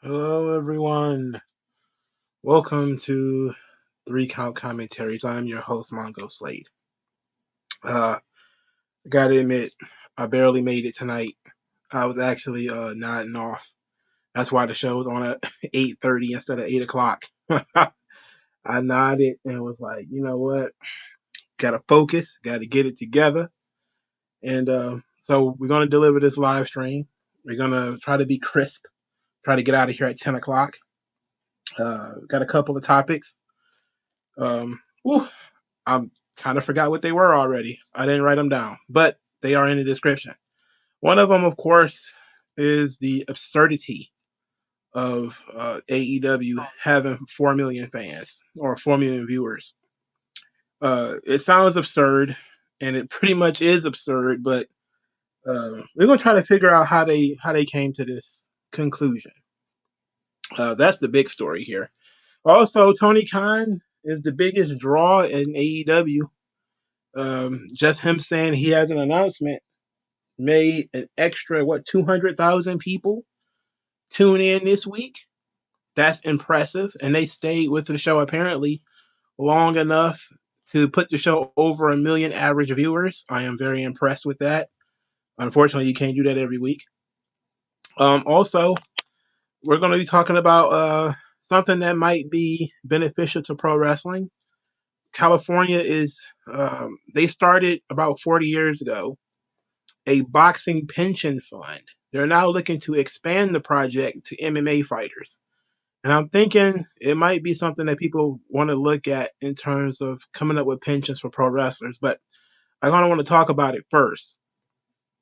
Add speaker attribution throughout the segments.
Speaker 1: Hello, everyone. Welcome to Three Count Commentaries. I'm your host, Mongo Slade. I gotta admit, I barely made it tonight. I was actually nodding off. That's why the show was on at 8:30 instead of 8 o'clock. I nodded and was like, you know what? Gotta focus. Gotta get it together. And so we're gonna deliver this live stream. We're gonna try to be crisp. Try to get out of here at 10 o'clock. Got a couple of topics. Whew, I'm kind of forgot what they were already. I didn't write them down, but they are in the description. One of them, of course, is the absurdity of AEW having 4 million fans or 4 million viewers. It sounds absurd, and it pretty much is absurd, but we're gonna try to figure out how they came to this conclusion. That's the big story here. Also, Tony Khan is the biggest draw in AEW. Just him saying he has an announcement made an extra 200,000 people tune in this week. That's impressive, and they stayed with the show apparently long enough to put the show over a million average viewers. I am very impressed with that. Unfortunately, you can't do that every week. Also, we're going to be talking about something that might be beneficial to pro wrestling. California is they started about 40 years ago a boxing pension fund. They're now looking to expand the project to MMA fighters. And I'm thinking it might be something that people want to look at in terms of coming up with pensions for pro wrestlers. But I kind of want to talk about it first.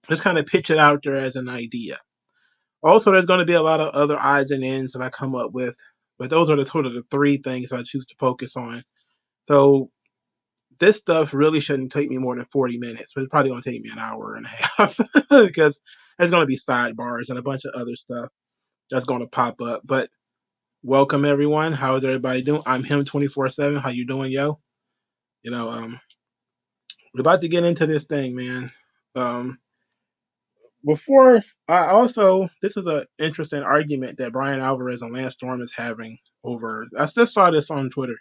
Speaker 1: Just kind of pitch it out there as an idea. Also, there's going to be a lot of other odds and ends that I come up with. But those are the sort of the three things I choose to focus on. So this stuff really shouldn't take me more than 40 minutes, but it's probably going to take me an hour and a half because there's going to be sidebars and a bunch of other stuff that's going to pop up. But welcome, everyone. How is everybody doing? I'm him 24/7. How you doing, yo? You know, we're about to get into this thing, man. Um, before I also, this is an interesting argument that Brian Alvarez and Lance Storm is having over. I just saw this on Twitter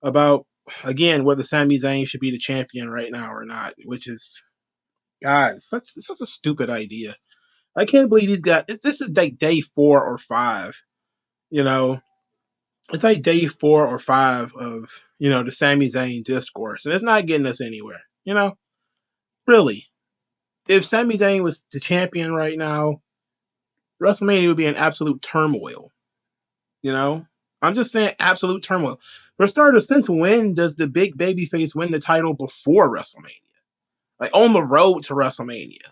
Speaker 1: about again whether Sami Zayn should be the champion right now or not, which is God, such a stupid idea. I can't believe these guys. This is like day 4 or 5. You know, it's like day 4 or 5 of the Sami Zayn discourse, and it's not getting us anywhere. Really, if Sami Zayn was the champion right now, WrestleMania would be in absolute turmoil. You know, I'm just saying absolute turmoil. For starters, since when does the big babyface win the title before WrestleMania? Like on the road to WrestleMania?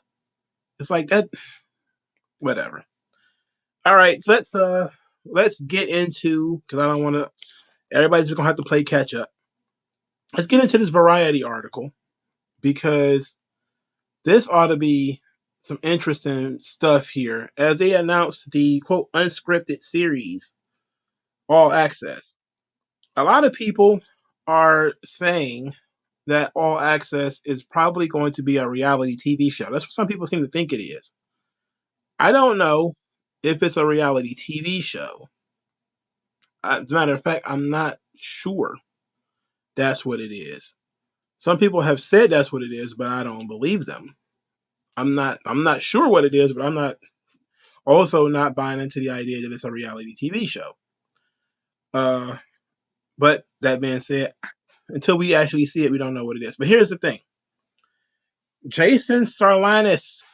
Speaker 1: It's like that. Whatever. All right, so let's get into because I don't want to. Everybody's just gonna have to play catch up. Let's get into this Variety article because this ought to be some interesting stuff here as they announced the quote unscripted series All Access. A lot of people are saying that All Access is probably going to be a reality TV show. That's what some people seem to think it is. I don't know if it's a reality TV show. As a matter of fact, I'm not sure that's what it is. Some people have said that's what it is, but I don't believe them. I'm not sure what it is, but I'm not also not buying into the idea that it's a reality TV show. Uh, but that being said, until we actually see it, we don't know what it is. But here's the thing: Jason Sarlanis,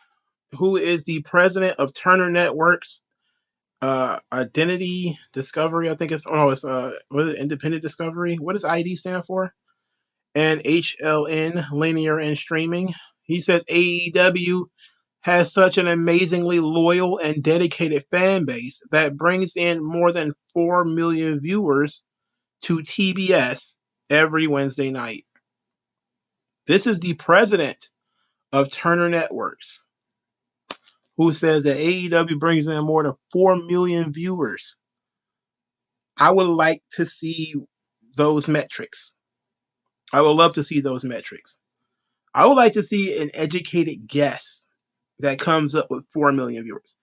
Speaker 1: who is the president of Turner Networks, Identity Discovery, I think it's what is it, Independent Discovery? What does ID stand for? And HLN, Linear and Streaming. He says AEW has such an amazingly loyal and dedicated fan base that brings in more than 4 million viewers to TBS every Wednesday night. This is the president of Turner Networks who says that AEW brings in more than 4 million viewers. I would like to see those metrics. I would love to see those metrics. I would like to see an educated guess that comes up with 4 million viewers.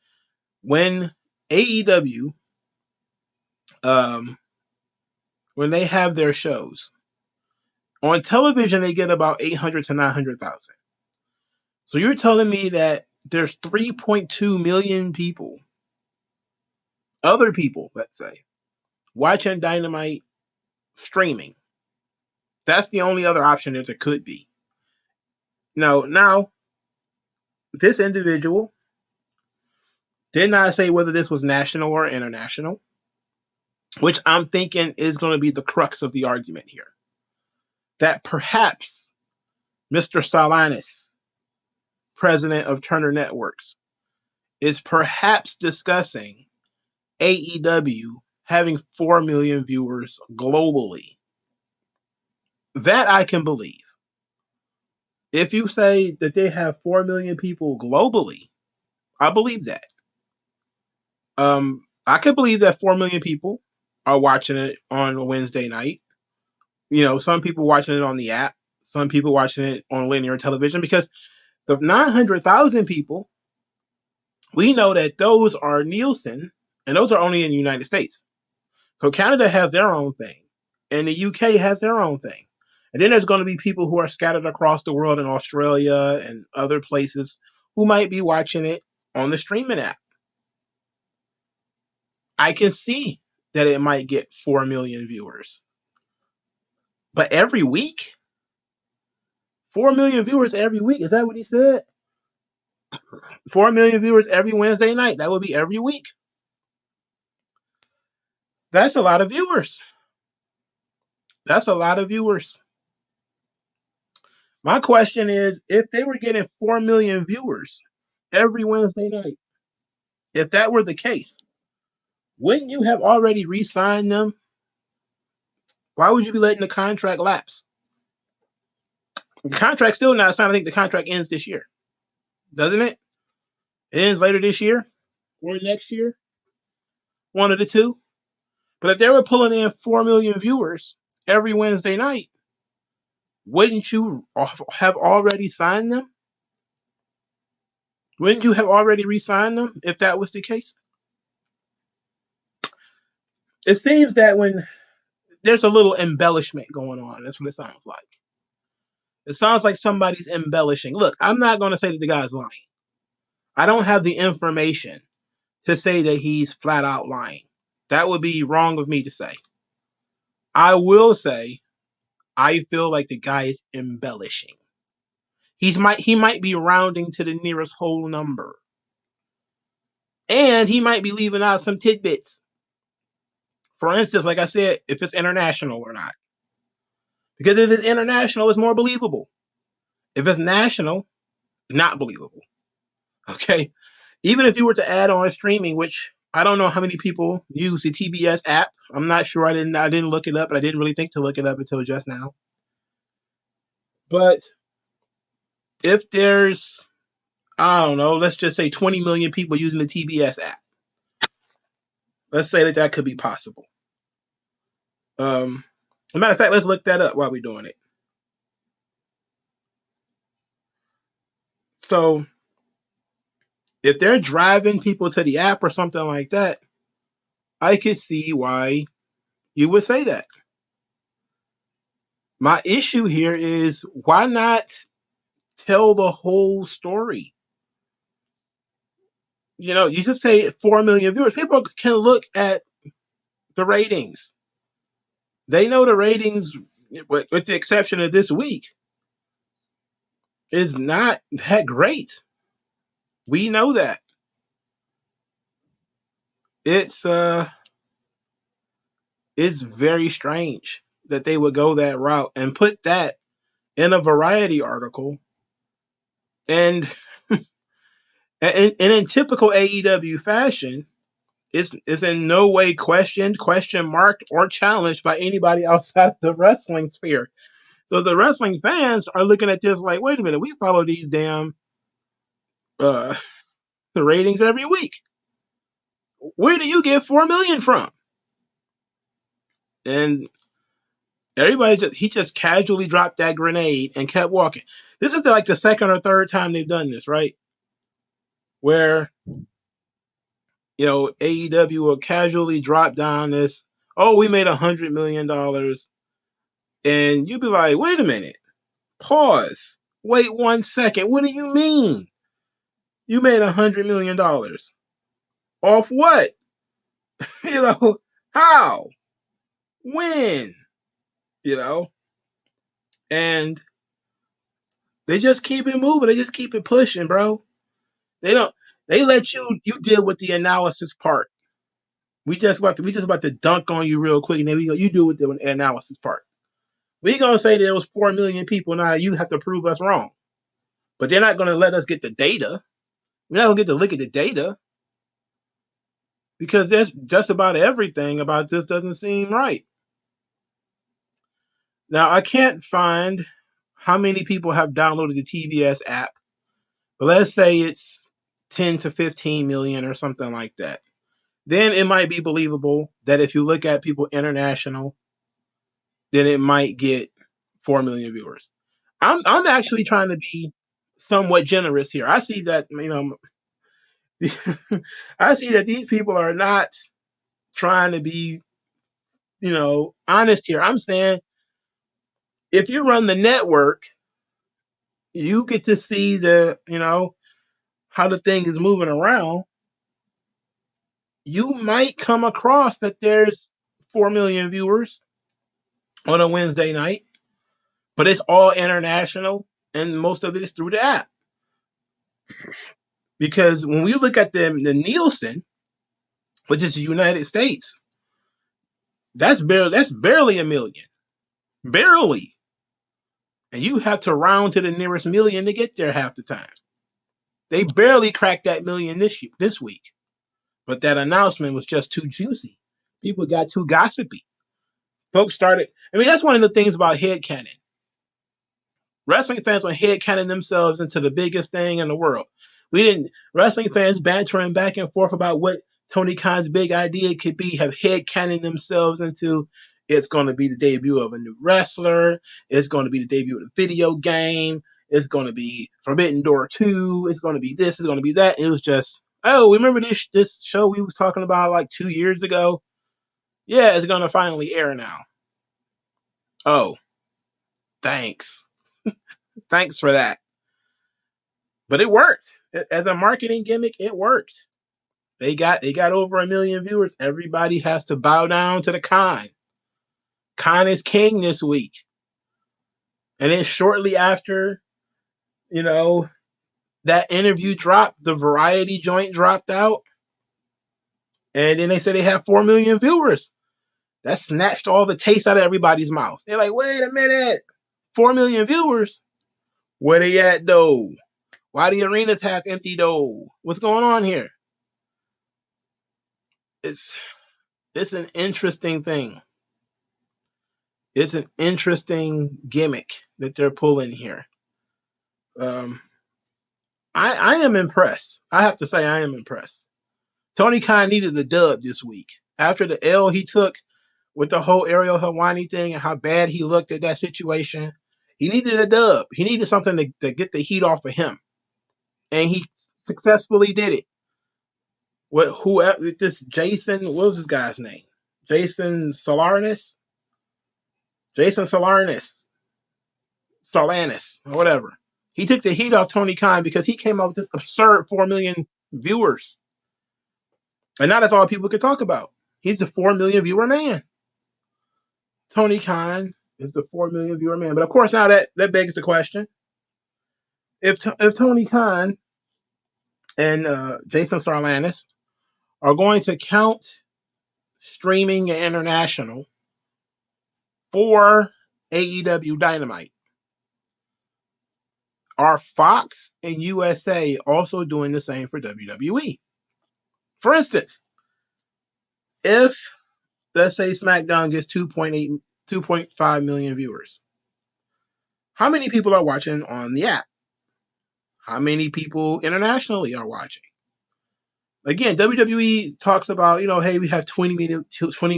Speaker 1: When AEW um, when they have their shows on television, they get about 800 to 900,000. So you're telling me that there's 3.2 million people, other people, let's say, watching Dynamite streaming. That's the only other option that there could be. No, now this individual did not say whether this was national or international, which I'm thinking is going to be the crux of the argument here. That perhaps Mr. Salinas, president of Turner Networks, is perhaps discussing AEW having 4 million viewers globally. That I can believe. If you say that they have 4 million people globally, I believe that. I could believe that 4 million people are watching it on a Wednesday night. You know, some people watching it on the app, some people watching it on linear television, because the 900,000 people, we know that those are Nielsen, and those are only in the United States. So Canada has their own thing, and the UK has their own thing. And then there's going to be people who are scattered across the world in Australia and other places who might be watching it on the streaming app. I can see that it might get 4 million viewers. But every week? 4 million viewers every week? Is that what he said? 4 million viewers every Wednesday night. That would be every week. That's a lot of viewers. That's a lot of viewers. My question is, if they were getting 4 million viewers every Wednesday night, if that were the case, wouldn't you have already re-signed them? Why would you be letting the contract lapse? The contract's still not signed. I think the contract ends this year. Doesn't it? It ends later this year or next year. One of the two. But if they were pulling in 4 million viewers every Wednesday night, wouldn't you have already signed them? Wouldn't you have already re-signed them if that was the case? It seems that when there's a little embellishment going on, that's what it sounds like. It sounds like somebody's embellishing. Look, I'm not going to say that the guy's lying. I don't have the information to say that he's flat out lying. That would be wrong of me to say. I will say I feel like the guy is embellishing. He might be rounding to the nearest whole number. And he might be leaving out some tidbits. For instance, like I said, if it's international or not. Because if it's international, it's more believable. If it's national, not believable. Okay? Even if you were to add on streaming, which I don't know how many people use the TBS app. I'm not sure. I didn't look it up, and I didn't really think to look it up until just now. But if there's, I don't know, let's just say 20 million people using the TBS app. Let's say that could be possible. As a matter of fact, let's look that up while we're doing it. So if they're driving people to the app or something like that, I could see why you would say that. My issue here is, why not tell the whole story? You know, you just say 4 million viewers. People can look at the ratings. They know the ratings, with the exception of this week, is not that great. We know that. It's very strange that they would go that route and put that in a Variety article. And in typical AEW fashion, it's in no way questioned, question marked, or challenged by anybody outside the wrestling sphere. So the wrestling fans are looking at this like, wait a minute, we follow these damn the ratings every week. Where do you get 4 million from? And everybody he just casually dropped that grenade and kept walking. This is like the second or third time they've done this, right? Where AEW will casually drop down this, oh, we made $100 million. And you'd be like, wait a minute, pause. Wait 1 second. What do you mean? You made $100 million. Off what? How? When? And they just keep it moving. They just keep it pushing, bro. They let you deal with the analysis part. We just about to dunk on you real quick, and then you deal with the analysis part. We gonna say there was 4 million people. Now you have to prove us wrong. But they're not gonna let us get the data. We're not gonna get to look at the data. Because there's just about everything about this doesn't seem right. Now I can't find how many people have downloaded the TBS app, but let's say it's 10 to 15 million or something like that. Then it might be believable that if you look at people international, then it might get 4 million viewers. I'm actually trying to be somewhat generous here. I see that, I see that these people are not trying to be, honest here. I'm saying if you run the network, you get to see how the thing is moving around. You might come across that there's 4 million viewers on a Wednesday night, but it's all international, and most of it is through the app. Because when we look at the Nielsen, which is the United States, that's barely a million. Barely. And you have to round to the nearest million to get there half the time. They barely cracked that million this week. But that announcement was just too juicy. People got too gossipy. Folks started, that's one of the things about headcanon. Wrestling fans will headcanon themselves into the biggest thing in the world. Wrestling fans bantering back and forth about what Tony Khan's big idea could be, have headcanon themselves into, it's going to be the debut of a new wrestler, it's going to be the debut of a video game, it's going to be Forbidden Door 2, it's going to be this, it's going to be that. It was just, oh, remember this show we was talking about like 2 years ago? Yeah, it's going to finally air now. Oh, thanks. Thanks for that. But it worked. As a marketing gimmick, it worked. They got over 1 million viewers. Everybody has to bow down to the Khan. Khan is king this week. And then shortly after, that interview dropped, the Variety joint dropped out. And then they said they have 4 million viewers. That snatched all the taste out of everybody's mouth. They're like, wait a minute. 4 million viewers? Where they at, though? Why the arena's half empty, though? What's going on here? It's an interesting thing. It's an interesting gimmick that they're pulling here. I am impressed. I have to say I am impressed. Tony Khan needed a dub this week. After the L he took with the whole Ariel Helwani thing and how bad he looked at that situation, he needed a dub. He needed something to get the heat off of him. And he successfully did it. This Jason, what was this guy's name? Jason Solarnis, or whatever. He took the heat off Tony Khan because he came up with this absurd 4 million viewers. And now that's all people could talk about. He's a 4 million viewer man. Tony Khan is the 4 million viewer man. But of course, now that begs the question. If Tony Khan and Jason Solarnis are going to count streaming and international for AEW Dynamite, are Fox and USA also doing the same for WWE? For instance, if, let's say, SmackDown gets 2.5 million viewers, how many people are watching on the app? How many people internationally are watching? Again, WWE talks about, hey, we have 20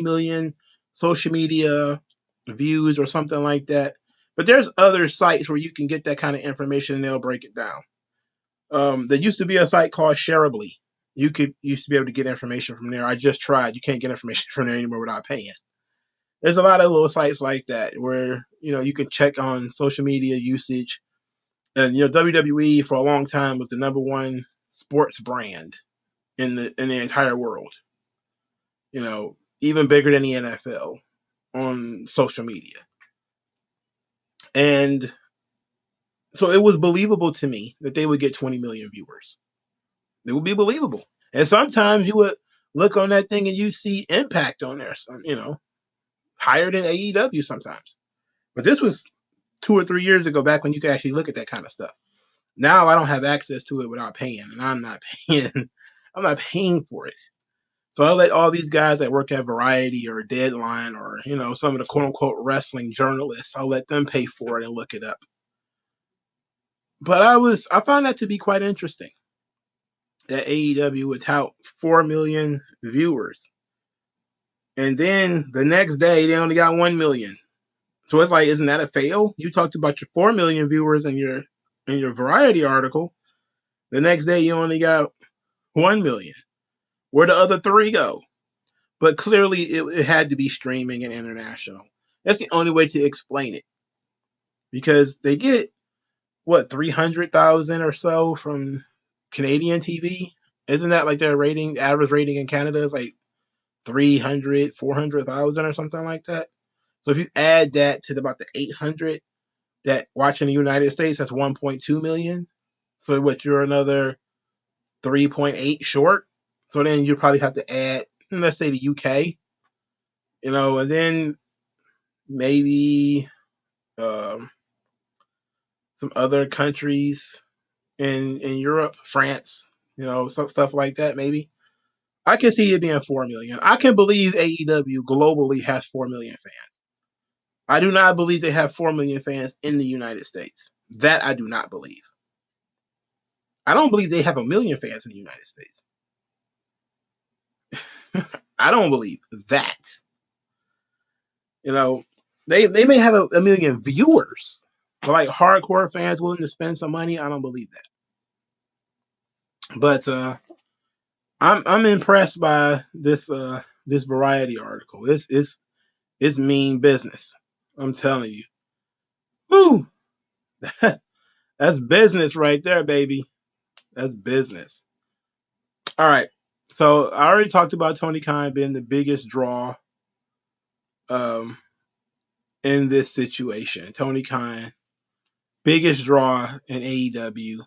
Speaker 1: million social media views or something like that. But there's other sites where you can get that kind of information and they'll break it down. There used to be a site called Shareably. you used to be able to get information from there. I just tried. You can't get information from there anymore without paying. There's a lot of little sites like that where you can check on social media usage. And WWE for a long time was the number one sports brand in the entire world. Even bigger than the NFL on social media. And so it was believable to me that they would get 20 million viewers. It would be believable. And sometimes you would look on that thing and you see Impact on there, higher than AEW sometimes. But this was 2 or 3 years ago, back when you could actually look at that kind of stuff. Now I don't have access to it without paying, and I'm not paying. I'm not paying for it. So I'll let all these guys that work at Variety or Deadline or some of the quote unquote wrestling journalists, I'll let them pay for it and look it up. But I found that to be quite interesting. That AEW would tout 4 million viewers. And then the next day they only got 1 million. So it's like, isn't that a fail? You talked about your 4 million viewers in your Variety article. The next day you only got 1 million. Where'd the other 3 go? But clearly it had to be streaming and international. That's the only way to explain it. Because they get, 300,000 or so from Canadian TV? Isn't that like their average rating in Canada is like 300, 400,000 or something like that? So if you add that to about the 800 that watch in the United States, that's 1.2 million. So you're another 3.8 short. So then you probably have to add, let's say the UK, and then maybe some other countries in Europe, France, some stuff like that maybe. I can see it being 4 million. I can believe AEW globally has 4 million fans. I do not believe they have 4 million fans in the United States. That I do not believe. I don't believe they have 1 million fans in the United States. I don't believe that. They may have 1 million viewers, but like hardcore fans willing to spend some money, I don't believe that. But I'm impressed by this Variety article. It's mean business. I'm telling you. Woo! That's business right there, baby. That's business. All right. So I already talked about Tony Khan being the biggest draw in this situation. Tony Khan, biggest draw in AEW.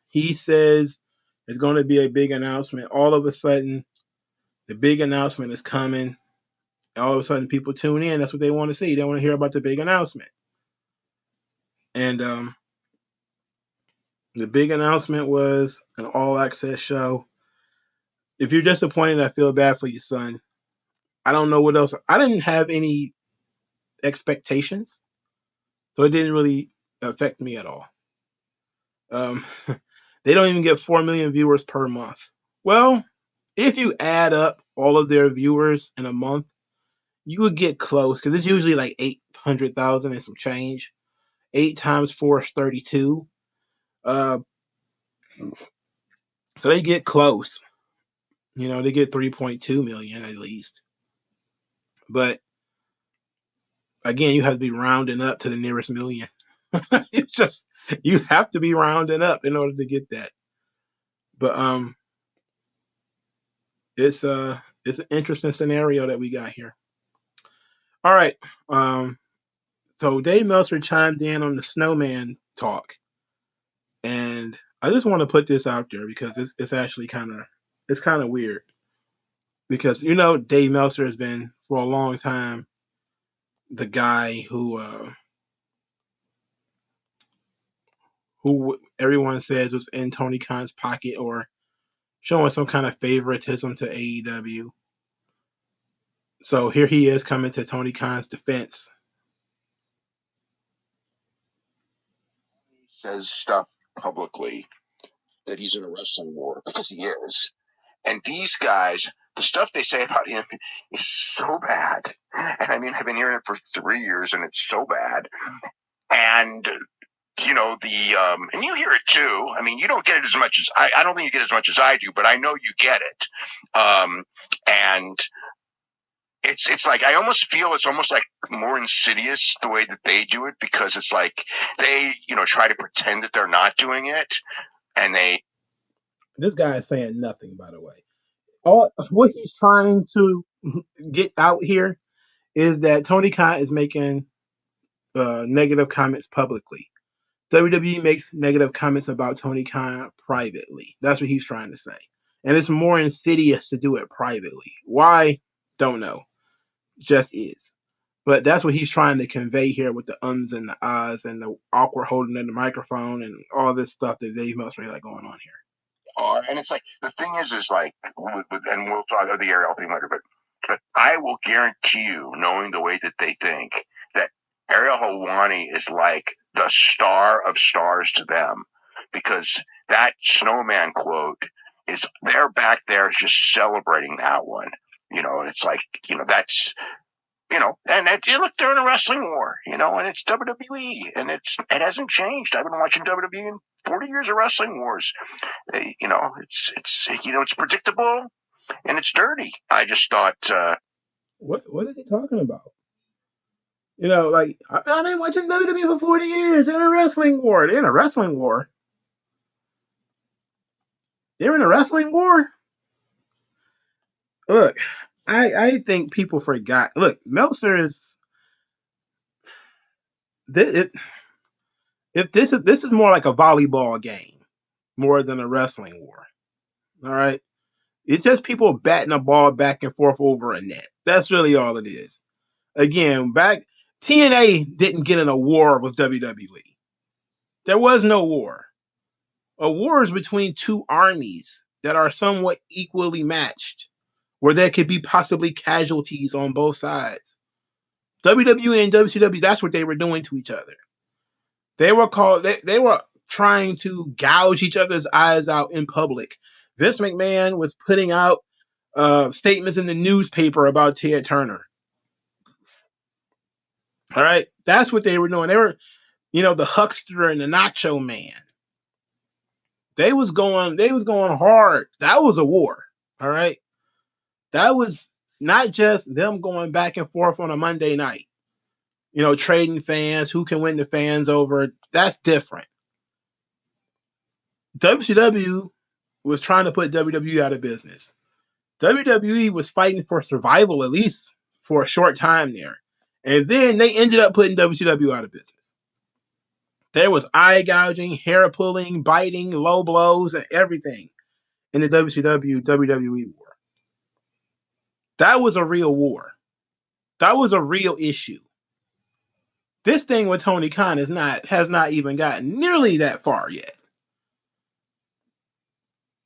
Speaker 1: He says there's going to be a big announcement. All of a sudden, the big announcement is coming. All of a sudden, people tune in. That's what they want to see. They want to hear about the big announcement. And the big announcement was an all-access show. If you're disappointed, I feel bad for you, son. I don't know what else. I didn't have any expectations, so it didn't really affect me at all. They don't even get 4 million viewers per month. Well, if you add up all of their viewers in a month, you would get close because it's usually like 800,000 and some change. 8 times 4 is 32. So they get close. They get 3.2 million at least. But again, you have to be rounding up to the nearest million. It's just, you have to be rounding up in order to get that. But it's an interesting scenario that we got here. All right. So Dave Meltzer chimed in on the Snowman talk, and I just want to put this out there because it's actually kind of weird. Because Dave Meltzer has been for a long time the guy who everyone says was in Tony Khan's pocket or showing some kind of favoritism to AEW. So here he is coming to Tony Khan's defense.
Speaker 2: He says stuff publicly that he's in a wrestling war, because he is. And these guys, the stuff they say about him is so bad. And I mean, I've been hearing it for 3 years and it's so bad. And and you hear it too. I mean, you don't get it as much as I don't think you get as much as I do, but I know you get it. And it's like I almost feel it's almost like more insidious the way that they do it, because it's like they try to pretend that they're not doing it, and
Speaker 1: this guy is saying nothing, by the way. All what he's trying to get out here is that Tony Khan is making negative comments publicly. WWE makes negative comments about Tony Khan privately. That's what he's trying to say. And it's more insidious to do it privately. Why? Don't know. Just is. But that's what he's trying to convey here with the ums and the ahs and the awkward holding of the microphone and all this stuff that Dave Meltzer got going on here.
Speaker 2: And it's like the thing is like, and we'll talk about the Ariel thing later, but I will guarantee you, knowing the way that they think, that Ariel Helwani is like the star of stars to them, because that snowman quote is they're back there just celebrating that one. It's like that's. And look, they're in a wrestling war, and it's WWE, and it hasn't changed. I've been watching WWE in 40 years of wrestling wars. It's predictable and it's dirty. I just thought,
Speaker 1: what is he talking about? Like I've been watching WWE for 40 years. They're in a wrestling war. They're in a wrestling war. They're in a wrestling war. Look, I think people forgot. Look, Meltzer is. If this is more like a volleyball game, more than a wrestling war. All right, it's just people batting a ball back and forth over a net. That's really all it is. Again, TNA didn't get in a war with WWE. There was no war. A war is between two armies that are somewhat equally matched, where there could be possibly casualties on both sides. WWE and WCW, that's what they were doing to each other. They were trying to gouge each other's eyes out in public. Vince McMahon was putting out statements in the newspaper about Ted Turner. All right, that's what they were doing. They were, the huckster and the nacho man. They was going hard. That was a war. All right, that was not just them going back and forth on a Monday night. Trading fans, who can win the fans over. That's different. WCW was trying to put WWE out of business. WWE was fighting for survival, at least for a short time there. And then they ended up putting WCW out of business. There was eye gouging, hair pulling, biting, low blows, and everything in the WCW WWE war. That was a real war. That was a real issue. This thing with Tony Khan has not even gotten nearly that far yet.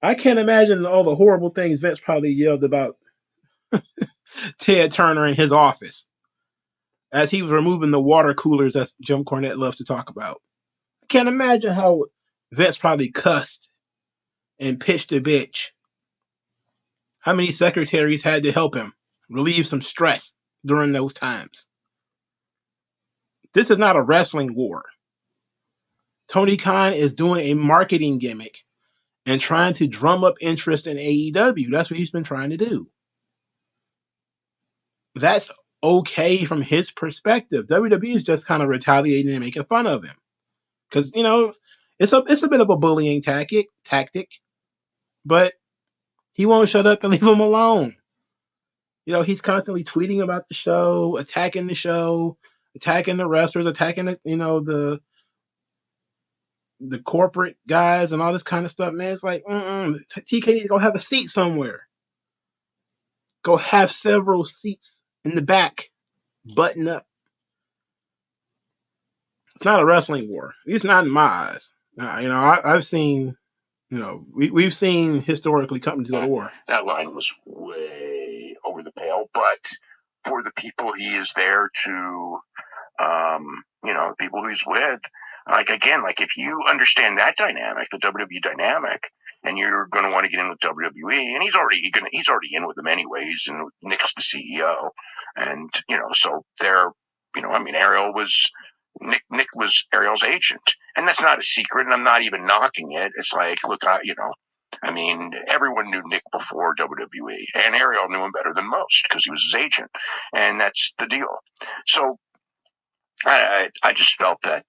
Speaker 1: I can't imagine all the horrible things Vince probably yelled about Ted Turner in his office as he was removing the water coolers, as Jim Cornette loves to talk about. I can't imagine how Vince probably cussed and pitched a bitch. How many secretaries had to help him relieve some stress during those times? This is not a wrestling war. Tony Khan is doing a marketing gimmick and trying to drum up interest in AEW. That's what he's been trying to do. That's okay from his perspective. WWE is just kind of retaliating and making fun of him. Because, it's a bit of a bullying tactic, but he won't shut up and leave him alone. He's constantly tweeting about the show, attacking the wrestlers, attacking the corporate guys and all this kind of stuff, man. It's like, TK need to go have a seat somewhere. Go have several seats in the back, button up. It's not a wrestling war. It's not in my eyes. I've seen, we've seen historically companies go to war.
Speaker 2: That line was way over the pale, but for the people he is there to, people he's with, if you understand that dynamic, the WWE dynamic, and you're going to want to get in with WWE, and he's already in with them anyways, and Nick's the CEO, and so they're, Ariel was Nick was Ariel's agent, And that's not a secret, and I'm not even knocking it. It's like, look, I mean, everyone knew Nick before WWE, and Ariel knew him better than most because he was his agent, and that's the deal. So I just felt that.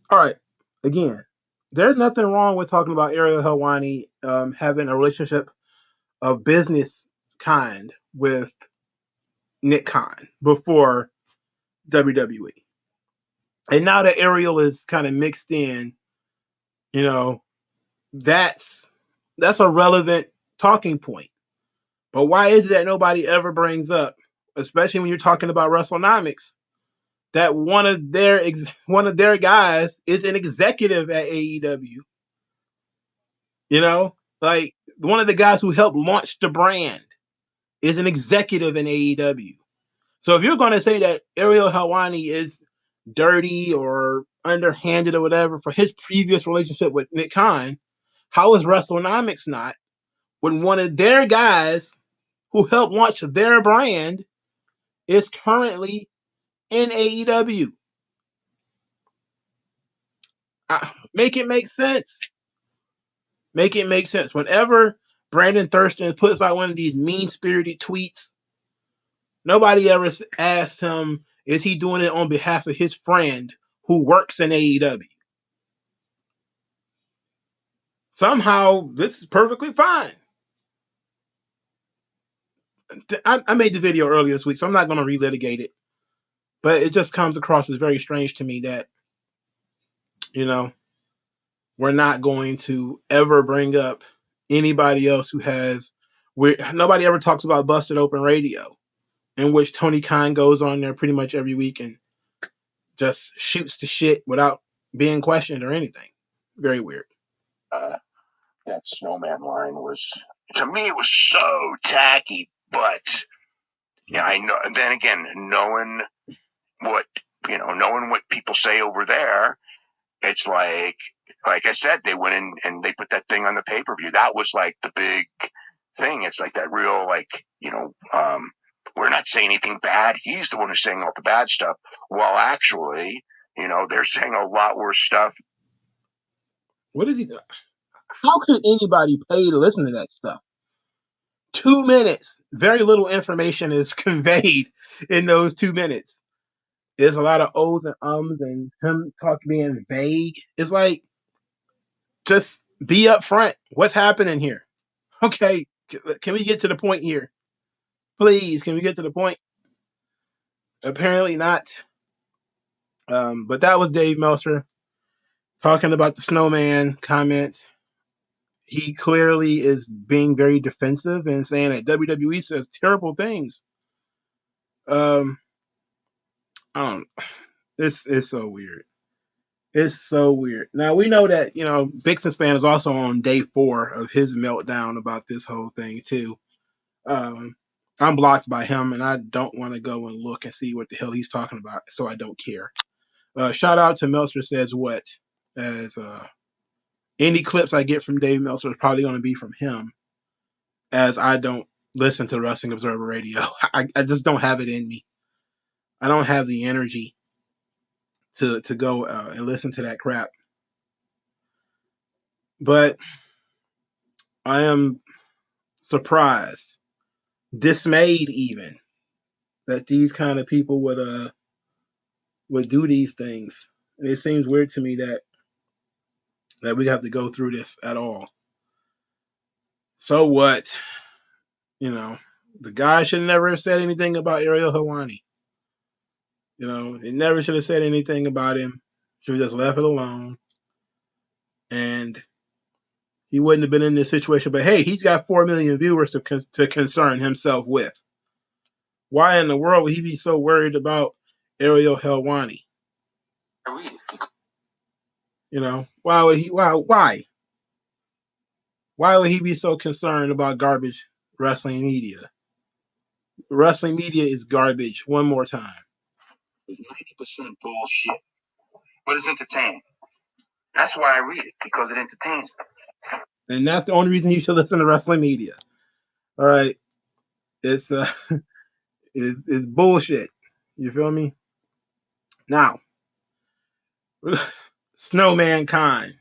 Speaker 1: All right, again, there's nothing wrong with talking about Ariel Helwani having a relationship of business kind with Nick Khan before WWE. And now that Ariel is kind of mixed in, you know, that's a relevant talking point. But why is it that nobody ever brings up, especially when you're talking about WrestleNomics, that one of their guys is an executive at AEW? You know, like one of the guys who helped launch the brand is an executive in AEW. So if you're going to say that Ariel Helwani is dirty or underhanded or whatever for his previous relationship with Nick Khan, how is WrestleNomics not when one of their guys who helped launch their brand is currently in AEW? Make it make sense. Make it make sense. Whenever Brandon Thurston puts out one of these mean-spirited tweets, nobody ever asked him, is he doing it on behalf of his friend who works in AEW? Somehow, this is perfectly fine. I made the video earlier this week, so I'm not going to relitigate it. But it just comes across as very strange to me that, you know, we're not going to ever bring up anybody else who has. Nobody ever talks about Busted Open Radio, in which Tony Khan goes on there pretty much every week and just shoots the shit without being questioned or anything. Very weird.
Speaker 2: That snowman line was, to me, it was so tacky. But yeah, I know. Then again, knowing what people say over there, it's like I said, they went in and they put that thing on the pay-per-view. That was like the big thing. It's like that real, we're not saying anything bad. He's the one who's saying all the bad stuff. Well, actually, they're saying a lot worse stuff.
Speaker 1: What is he doing? How could anybody pay to listen to that stuff? 2 minutes. Very little information is conveyed in those 2 minutes. There's a lot of ohs and ums and him being vague. It's like, just be upfront. What's happening here? Okay, can we get to the point here? Please, can we get to the point? Apparently not. But that was Dave Meltzer talking about the snowman comment. He clearly is being very defensive and saying that WWE says terrible things. I don't. It's so weird. It's so weird. Now we know that Big Span is also on day 4 of his meltdown about this whole thing too. I'm blocked by him, and I don't want to go and look and see what the hell he's talking about, so I don't care. Shout out to Meltzer Says What, as any clips I get from Dave Meltzer is probably going to be from him, as I don't listen to Wrestling Observer Radio. I just don't have it in me. I don't have the energy to go and listen to that crap. But I am surprised, dismayed even, that these kind of people would do these things. And it seems weird to me that we have to go through this at all. So what? The guy should never have said anything about Ariel Helwani. He never should have said anything about him. Should have just left it alone. And he wouldn't have been in this situation. But hey, he's got 4 million viewers to concern himself with. Why in the world would he be so worried about Ariel Helwani? Why would he? Why? Why would he be so concerned about garbage wrestling media? Wrestling media is garbage. One more time.
Speaker 2: It's 90% bullshit, but it's entertaining. That's why I read it, because it entertains me.
Speaker 1: And that's the only reason you should listen to wrestling media. All right, it's it's bullshit. You feel me? Now, Snowman Kind.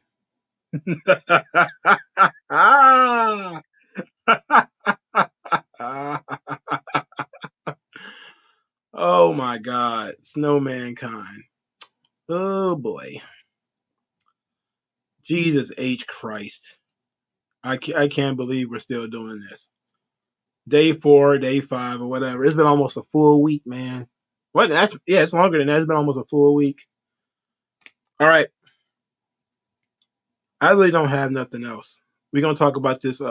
Speaker 1: Oh my God, Snowman Kind. Oh boy, Jesus H Christ. I can't believe we're still doing this. Day 4, day 5, or whatever. It's been almost a full week, man. What? It's longer than that. It's been almost a full week. All right. I really don't have nothing else. We're gonna talk about this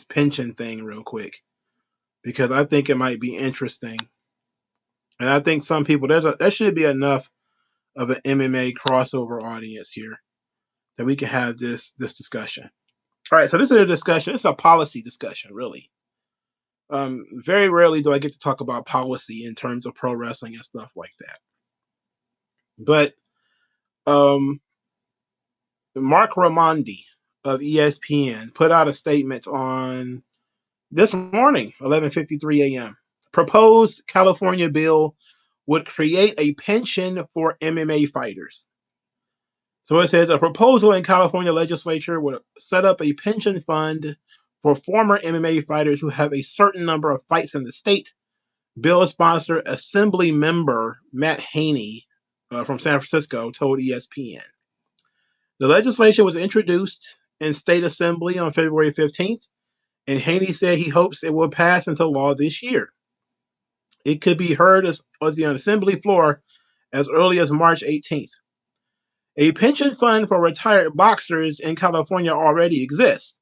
Speaker 1: pension thing real quick because I think it might be interesting, and I think some people there should be enough of an MMA crossover audience here that we can have this discussion. All right, so this is a discussion. It's a policy discussion, really. Very rarely do I get to talk about policy in terms of pro wrestling and stuff like that. But Mark Raimondi of ESPN put out a statement on this morning, 11:53 a.m. Proposed California bill would create a pension for MMA fighters. So it says a proposal in California legislature would set up a pension fund for former MMA fighters who have a certain number of fights in the state. Bill sponsor Assembly member Matt Haney from San Francisco told ESPN. The legislation was introduced in State Assembly on February 15th, and Haney said he hopes it will pass into law this year. It could be heard as the Assembly floor as early as March 18th. A pension fund for retired boxers in California already exists,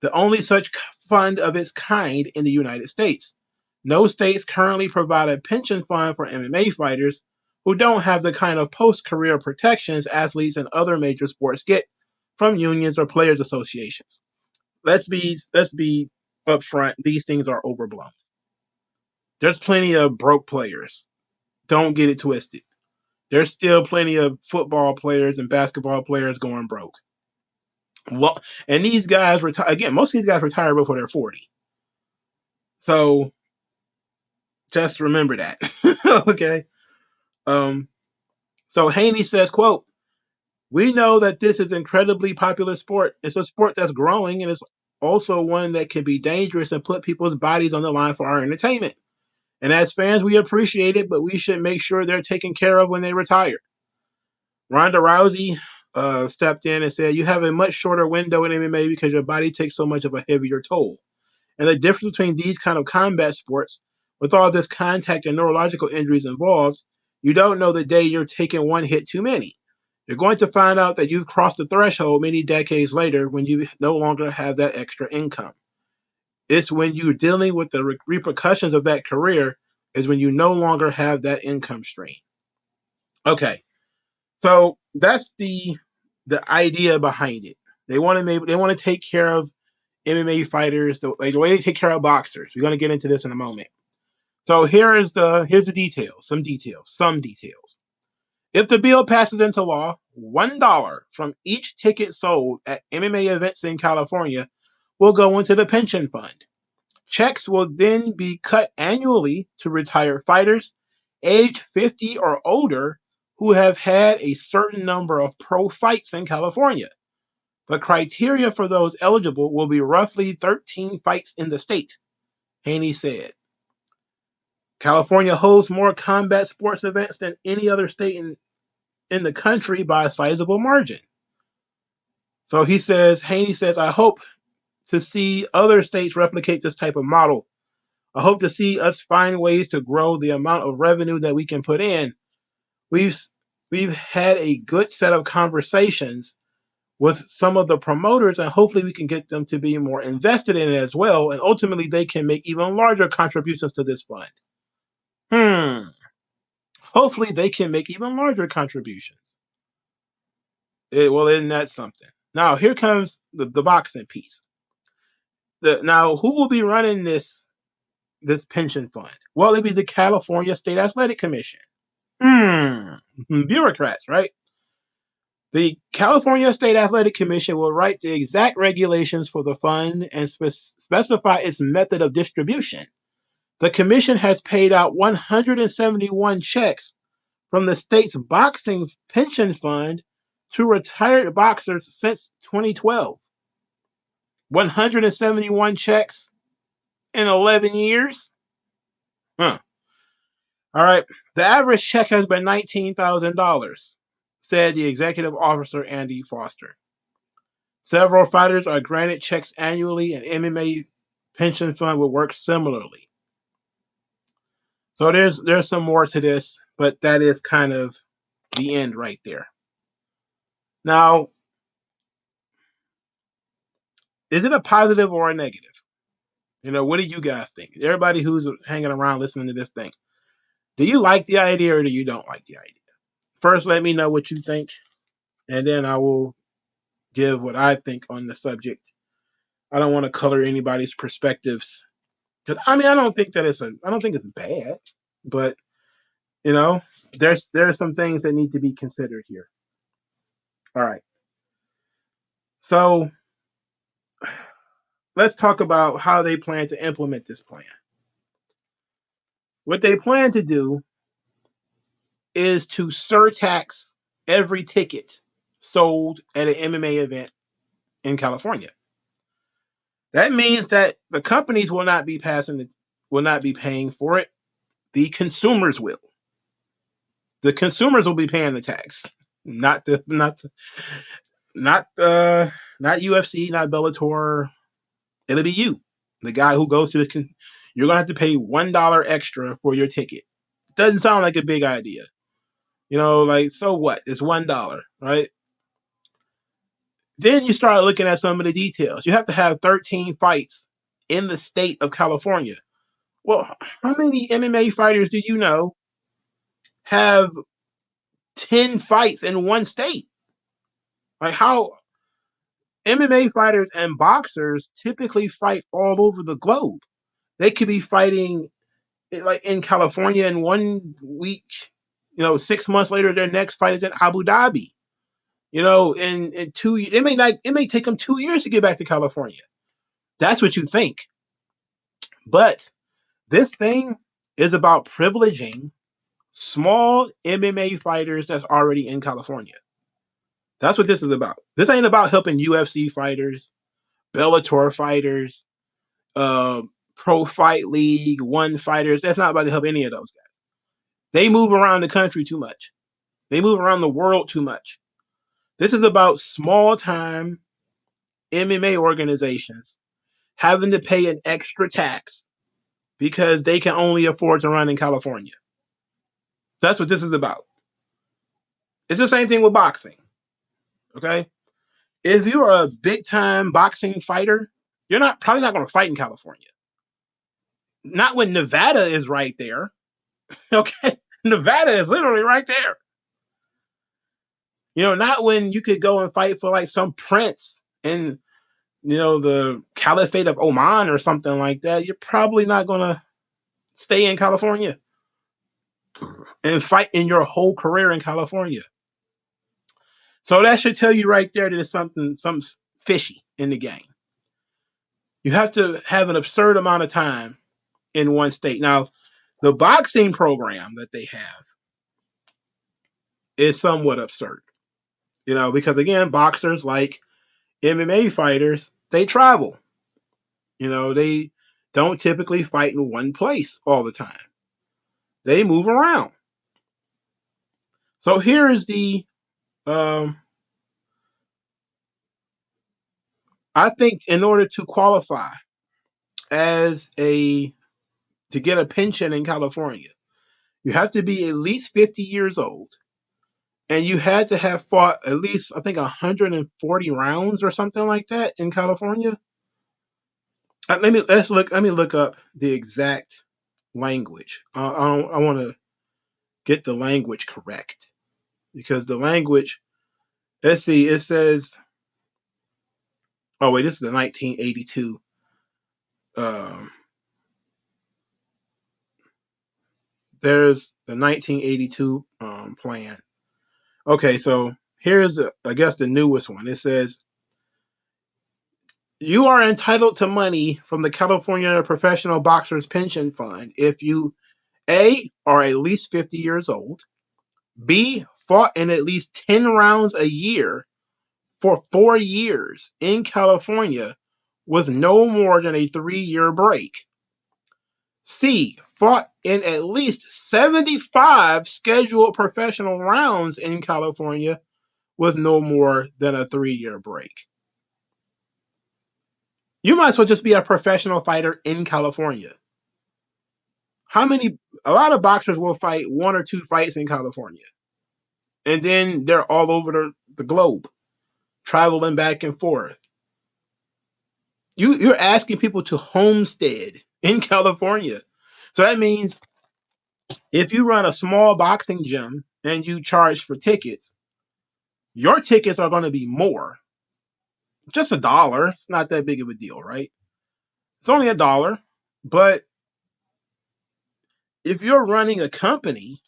Speaker 1: the only such fund of its kind in the United States. No states currently provide a pension fund for MMA fighters who don't have the kind of post-career protections athletes and other major sports get from unions or players' associations. Let's be upfront. These things are overblown. There's plenty of broke players. Don't get it twisted. There's still plenty of football players and basketball players going broke. Well, and these guys retire again. Most of these guys retire before they're 40. So just remember that. Okay. So Haney says, quote, "We know that this is an incredibly popular sport. It's a sport that's growing, and it's also one that can be dangerous and put people's bodies on the line for our entertainment. And as fans, we appreciate it, but we should make sure they're taken care of when they retire." Ronda Rousey stepped in and said, "You have a much shorter window in MMA because your body takes so much of a heavier toll. And the difference between these kind of combat sports, with all this contact and neurological injuries involved, you don't know the day you're taking one hit too many. You're going to find out that you've crossed the threshold many decades later when you no longer have that extra income. It's when you're dealing with the repercussions of that career is when you no longer have that income stream." Okay, so that's the idea behind it. They want to take care of MMA fighters the way they take care of boxers. We're going to get into this in a moment. So here's the details. Some details. If the bill passes into law, $1 from each ticket sold at MMA events in California will go into the pension fund. Checks will then be cut annually to retired fighters age 50 or older who have had a certain number of pro fights in California. The criteria for those eligible will be roughly 13 fights in the state, Haney said. California holds more combat sports events than any other state in the country by a sizable margin. So Haney says, "I hope to see other states replicate this type of model. I hope to see us find ways to grow the amount of revenue that we can put in. We've had a good set of conversations with some of the promoters, and hopefully we can get them to be more invested in it as well, and ultimately they can make even larger contributions to this fund." Hopefully they can make even larger contributions. Well, isn't that something? Now here comes the boxing piece. Now who will be running this pension fund? Well, it'll be the California State Athletic Commission. Bureaucrats, right? The California State Athletic Commission will write the exact regulations for the fund and specify its method of distribution. The commission has paid out 171 checks from the state's boxing pension fund to retired boxers since 2012. 171 checks in 11 years? Huh. All right. The average check has been $19,000, said the executive officer, Andy Foster. Several fighters are granted checks annually, and MMA pension fund will work similarly. So there's some more to this, but that is kind of the end right there. Now, is it a positive or a negative? What do you guys think? Everybody who's hanging around listening to this thing, do you like the idea or do you don't like the idea? First, let me know what you think, and then I will give what I think on the subject. I don't want to color anybody's perspectives, because I don't think it's bad, but there's some things that need to be considered here. All right, so let's talk about how they plan to implement this plan. What they plan to do is to surtax every ticket sold at an MMA event in California. That means that the companies will not be paying for it. The consumers will. The consumers will be paying the tax, not UFC, not Bellator. It'll be you, the guy who goes to the. You're gonna have to pay $1 extra for your ticket. Doesn't sound like a big idea, so what? It's $1, right? Then you start looking at some of the details. You have to have 13 fights in the state of California. Well, how many MMA fighters do you know have 10 fights in one state? Like, how MMA fighters and boxers typically fight all over the globe. They could be fighting like in California in 1 week, 6 months later, their next fight is in Abu Dhabi. In 2 years, it may take them 2 years to get back to California. That's what you think. But this thing is about privileging small MMA fighters that's already in California. That's what this is about. This ain't about helping UFC fighters, Bellator fighters, Pro Fight League, One fighters. That's not about to help any of those guys. They move around the country too much. They move around the world too much. This is about small-time MMA organizations having to pay an extra tax because they can only afford to run in California. That's what this is about. It's the same thing with boxing. Okay? If you're a big-time boxing fighter, you're probably not going to fight in California. Not when Nevada is right there. Okay? Nevada is literally right there. Not when you could go and fight for like some prince in, the Caliphate of Oman or something like that. You're probably not going to stay in California and fight in your whole career in California. So that should tell you right there that there's something fishy in the game. You have to have an absurd amount of time in one state. Now, the boxing program that they have is somewhat absurd. Because again, boxers, like MMA fighters, they travel. They don't typically fight in one place all the time. They move around. So here is the I think in order to qualify to get a pension in California, you have to be at least 50 years old, and you had to have fought at least, I think, 140 rounds or something like that in California. Let me look up the exact language. I want to get the language correct, because the language. Let's see. It says. Oh wait, this is the 1982. There's the 1982 plan. Okay, so here's I guess the newest one. It says you are entitled to money from the California Professional Boxers Pension Fund if you A, are at least 50 years old, B, fought in at least 10 rounds a year for 4 years in California with no more than a 3-year break. C, fought in at least 75 scheduled professional rounds in California with no more than a 3-year break. You might as well just be a professional fighter in California. A lot of boxers will fight 1 or 2 fights in California. And then they're all over the globe, traveling back and forth. You're asking people to homestead in California. So that means if you run a small boxing gym and you charge for tickets, your tickets are going to be more. Just $1. It's not that big of a deal, right? It's only $1. But if you're running a company,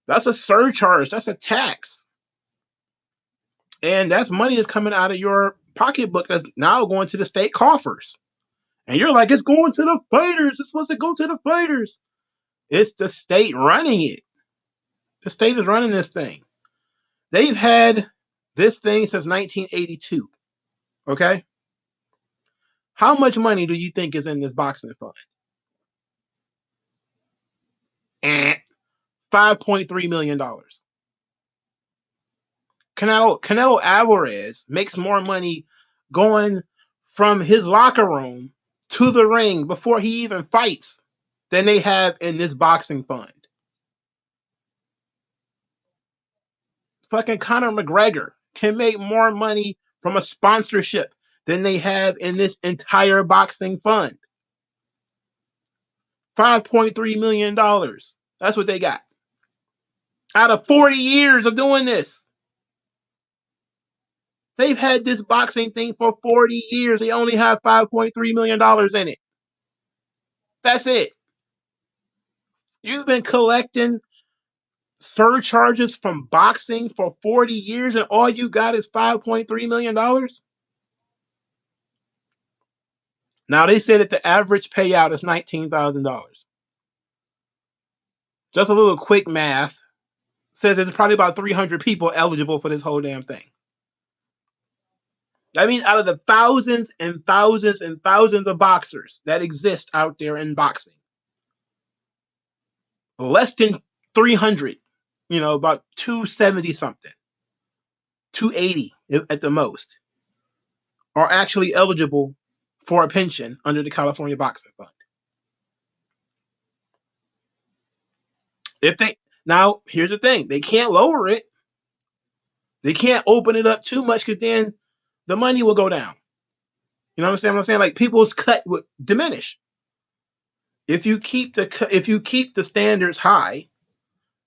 Speaker 1: that's a surcharge. That's a tax. And that's money that's coming out of your pocketbook that's now going to the state coffers. And you're like, it's going to the fighters. It's supposed to go to the fighters. It's the state running it. The state is running this thing. They've had this thing since 1982. Okay? How much money do you think is in this boxing fund? $5.3 million. Canelo Alvarez makes more money going from his locker room to the ring before he even fights than they have in this boxing fund. Fucking Conor McGregor can make more money from a sponsorship than they have in this entire boxing fund. $5.3 million. That's what they got. Out of 40 years of doing this. They've had this boxing thing for 40 years. They only have $5.3 million in it. That's it. You've been collecting surcharges from boxing for 40 years and all you got is $5.3 million? Now, they said that the average payout is $19,000. Just a little quick math says there's probably about 300 people eligible for this whole damn thing. That means out of the thousands and thousands and thousands of boxers that exist out there in boxing, less than 300, about 270 something, 280 at the most, are actually eligible for a pension under the California Boxing Fund. Now, here's the thing. They can't lower it. They can't open it up too much because then the money will go down. You understand what I'm saying? Like, people's cut would diminish. If you keep the standards high,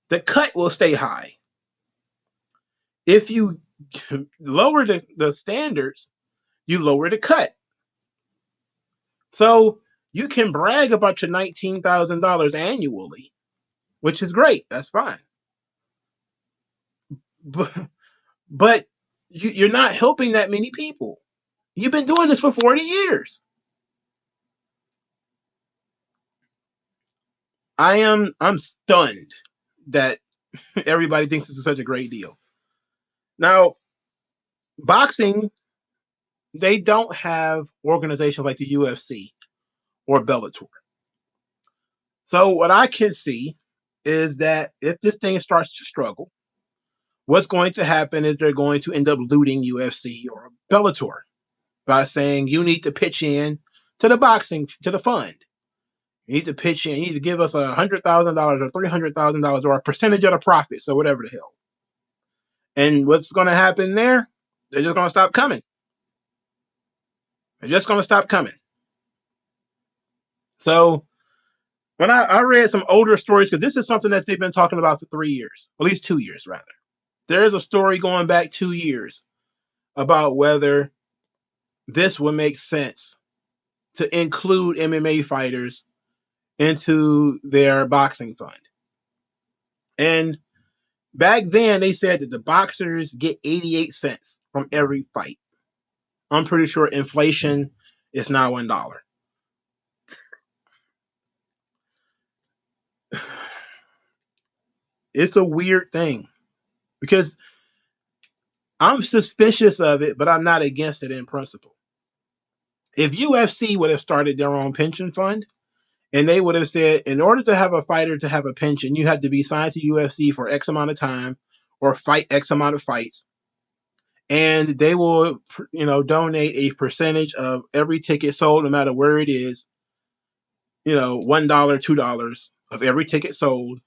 Speaker 1: the cut will stay high. If you lower the standards, you lower the cut. So you can brag about your $19,000 annually, which is great. That's fine. But you're not helping that many people. You've been doing this for 40 years. I'm stunned that everybody thinks this is such a great deal. Now, boxing, they don't have organizations like the UFC or Bellator. So what I can see is that if this thing starts to struggle, what's going to happen is they're going to end up looting UFC or Bellator by saying you need to pitch in to the fund. You need to pitch in. You need to give us $100,000 or $300,000 or a percentage of the profits or whatever the hell. And what's going to happen there? They're just going to stop coming. They're just going to stop coming. So when I read some older stories, because this is something that they've been talking about for 3 years, at least 2 years rather. There's a story going back 2 years about whether this would make sense to include MMA fighters into their boxing fund. And back then, they said that the boxers get 88 cents from every fight. I'm pretty sure inflation is now $1. It's a weird thing because I'm suspicious of it, but I'm not against it in principle. If UFC would have started their own pension fund and they would have said, in order to have a fighter to have a pension, you have to be signed to UFC for X amount of time or fight X amount of fights. And they will, donate a percentage of every ticket sold, no matter where it is. $1, $2 of every ticket sold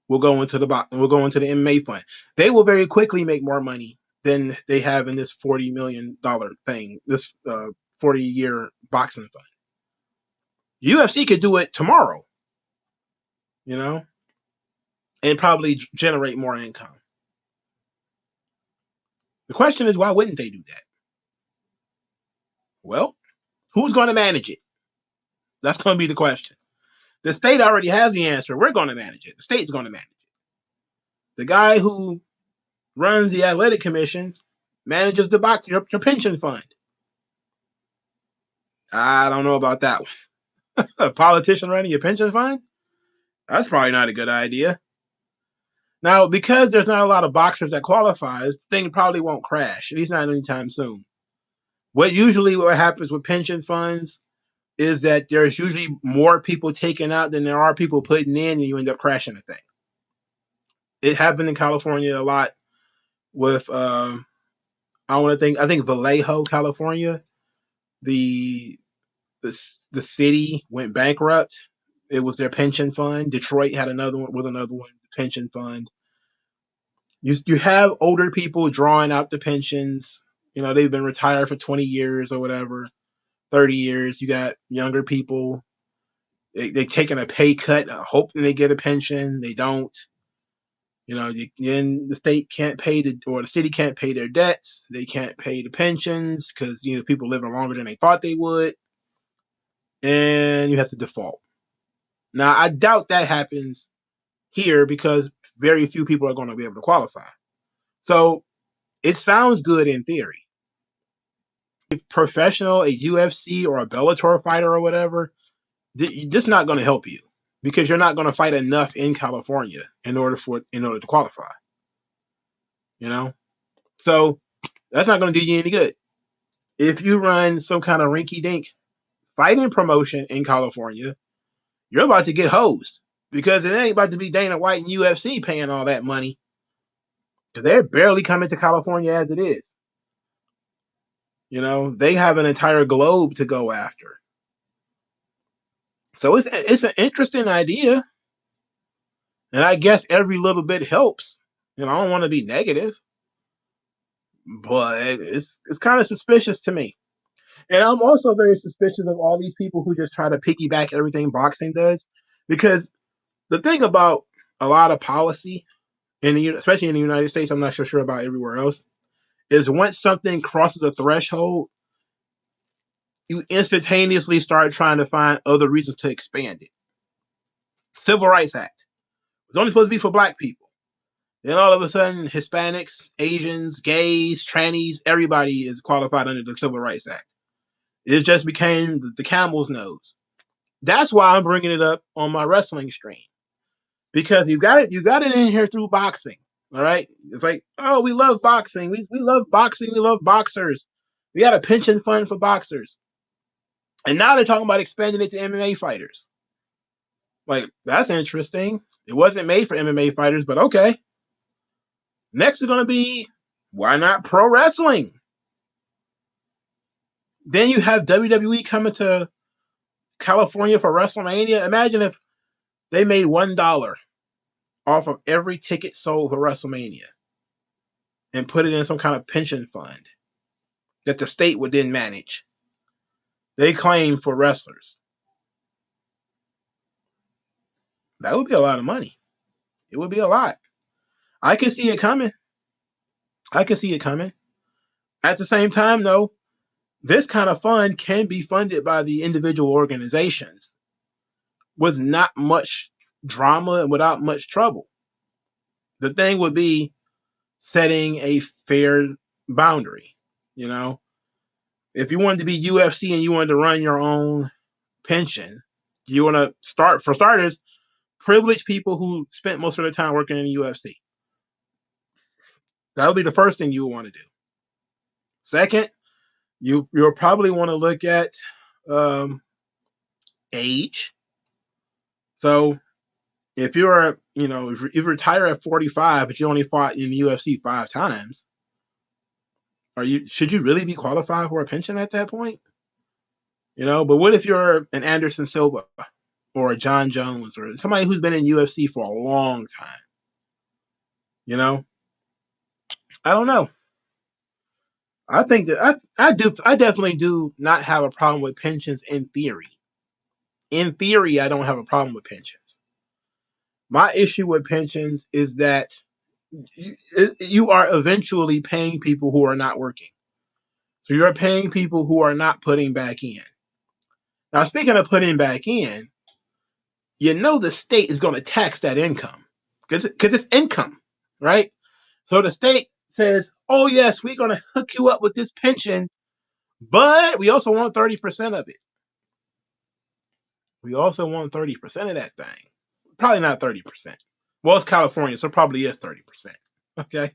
Speaker 1: will go into the MMA fund. They will very quickly make more money than they have in this $40 million thing, this 40-year boxing fund. UFC could do it tomorrow, and probably generate more income. The question is, why wouldn't they do that? Well, who's going to manage it? That's going to be the question. The state already has the answer. We're going to manage it. The state's going to manage it. The guy who runs the athletic commission manages your pension fund. I don't know about that one. A politician running your pension fund? That's probably not a good idea. Now, because there's not a lot of boxers that qualify, this thing probably won't crash, at least not anytime soon. What happens with pension funds is that there's usually more people taking out than there are people putting in, and you end up crashing the thing. It happened in California a lot with, I think Vallejo, California. The city went bankrupt. It was their pension fund. Detroit had another one, pension fund. You have older people drawing out the pensions. They've been retired for 20 years or whatever, 30 years. You got younger people. They're taking a pay cut, hoping they get a pension. They don't. Then the state can't pay or the city can't pay their debts. They can't pay the pensions because people living longer than they thought they would, and you have to default. Now, I doubt that happens here because very few people are going to be able to qualify. So it sounds good in theory. If professional, a UFC or a Bellator fighter or whatever, just not going to help you because you're not going to fight enough in California in order to qualify. So that's not going to do you any good. If you run some kind of rinky-dink fighting promotion in California, you're about to get hosed because it ain't about to be Dana White and UFC paying all that money because they're barely coming to California as it is. They have an entire globe to go after. So it's an interesting idea, and I guess every little bit helps. I don't want to be negative, but it's kind of suspicious to me. And I'm also very suspicious of all these people who just try to piggyback everything boxing does, because the thing about a lot of policy, especially in the United States, I'm not so sure about everywhere else, is once something crosses a threshold, you instantaneously start trying to find other reasons to expand it. Civil Rights Act. It's only supposed to be for black people. Then all of a sudden, Hispanics, Asians, gays, trannies, everybody is qualified under the Civil Rights Act. It just became the camel's nose. That's why I'm bringing it up on my wrestling stream. Because you got it in here through boxing. All right? It's like, oh, we love boxing. We love boxing. We love boxers. We got a pension fund for boxers. And now they're talking about expanding it to MMA fighters. Like, that's interesting. It wasn't made for MMA fighters, but okay. Next is going to be, why not pro wrestling? Then you have WWE coming to California for WrestleMania. Imagine if they made $1 off of every ticket sold for WrestleMania and put it in some kind of pension fund that the state would then manage. They claim for wrestlers. That would be a lot of money. It would be a lot. I can see it coming. At the same time, though, this kind of fund can be funded by the individual organizations with not much drama and without much trouble. The thing would be setting a fair boundary. If you wanted to be UFC and you wanted to run your own pension, you want to for starters, privileged people who spent most of their time working in the UFC. That would be the first thing you would want to do. Second, you'll probably want to look at age. So if you're, if you retire at 45, but you only fought in the UFC 5 times, should you really be qualified for a pension at that point? But what if you're an Anderson Silva or a John Jones or somebody who's been in UFC for a long time? I don't know. I think that I definitely do not have a problem with pensions in theory. In theory, I don't have a problem with pensions. My issue with pensions is that you are eventually paying people who are not working. So you're paying people who are not putting back in. Now, speaking of putting back in, the state is going to tax that income because it's income, right? So the state says, oh, yes, we're going to hook you up with this pension, but we also want 30% of it. We also want 30% of that thing. Probably not 30%. Well, it's California, so it probably is 30%. Okay.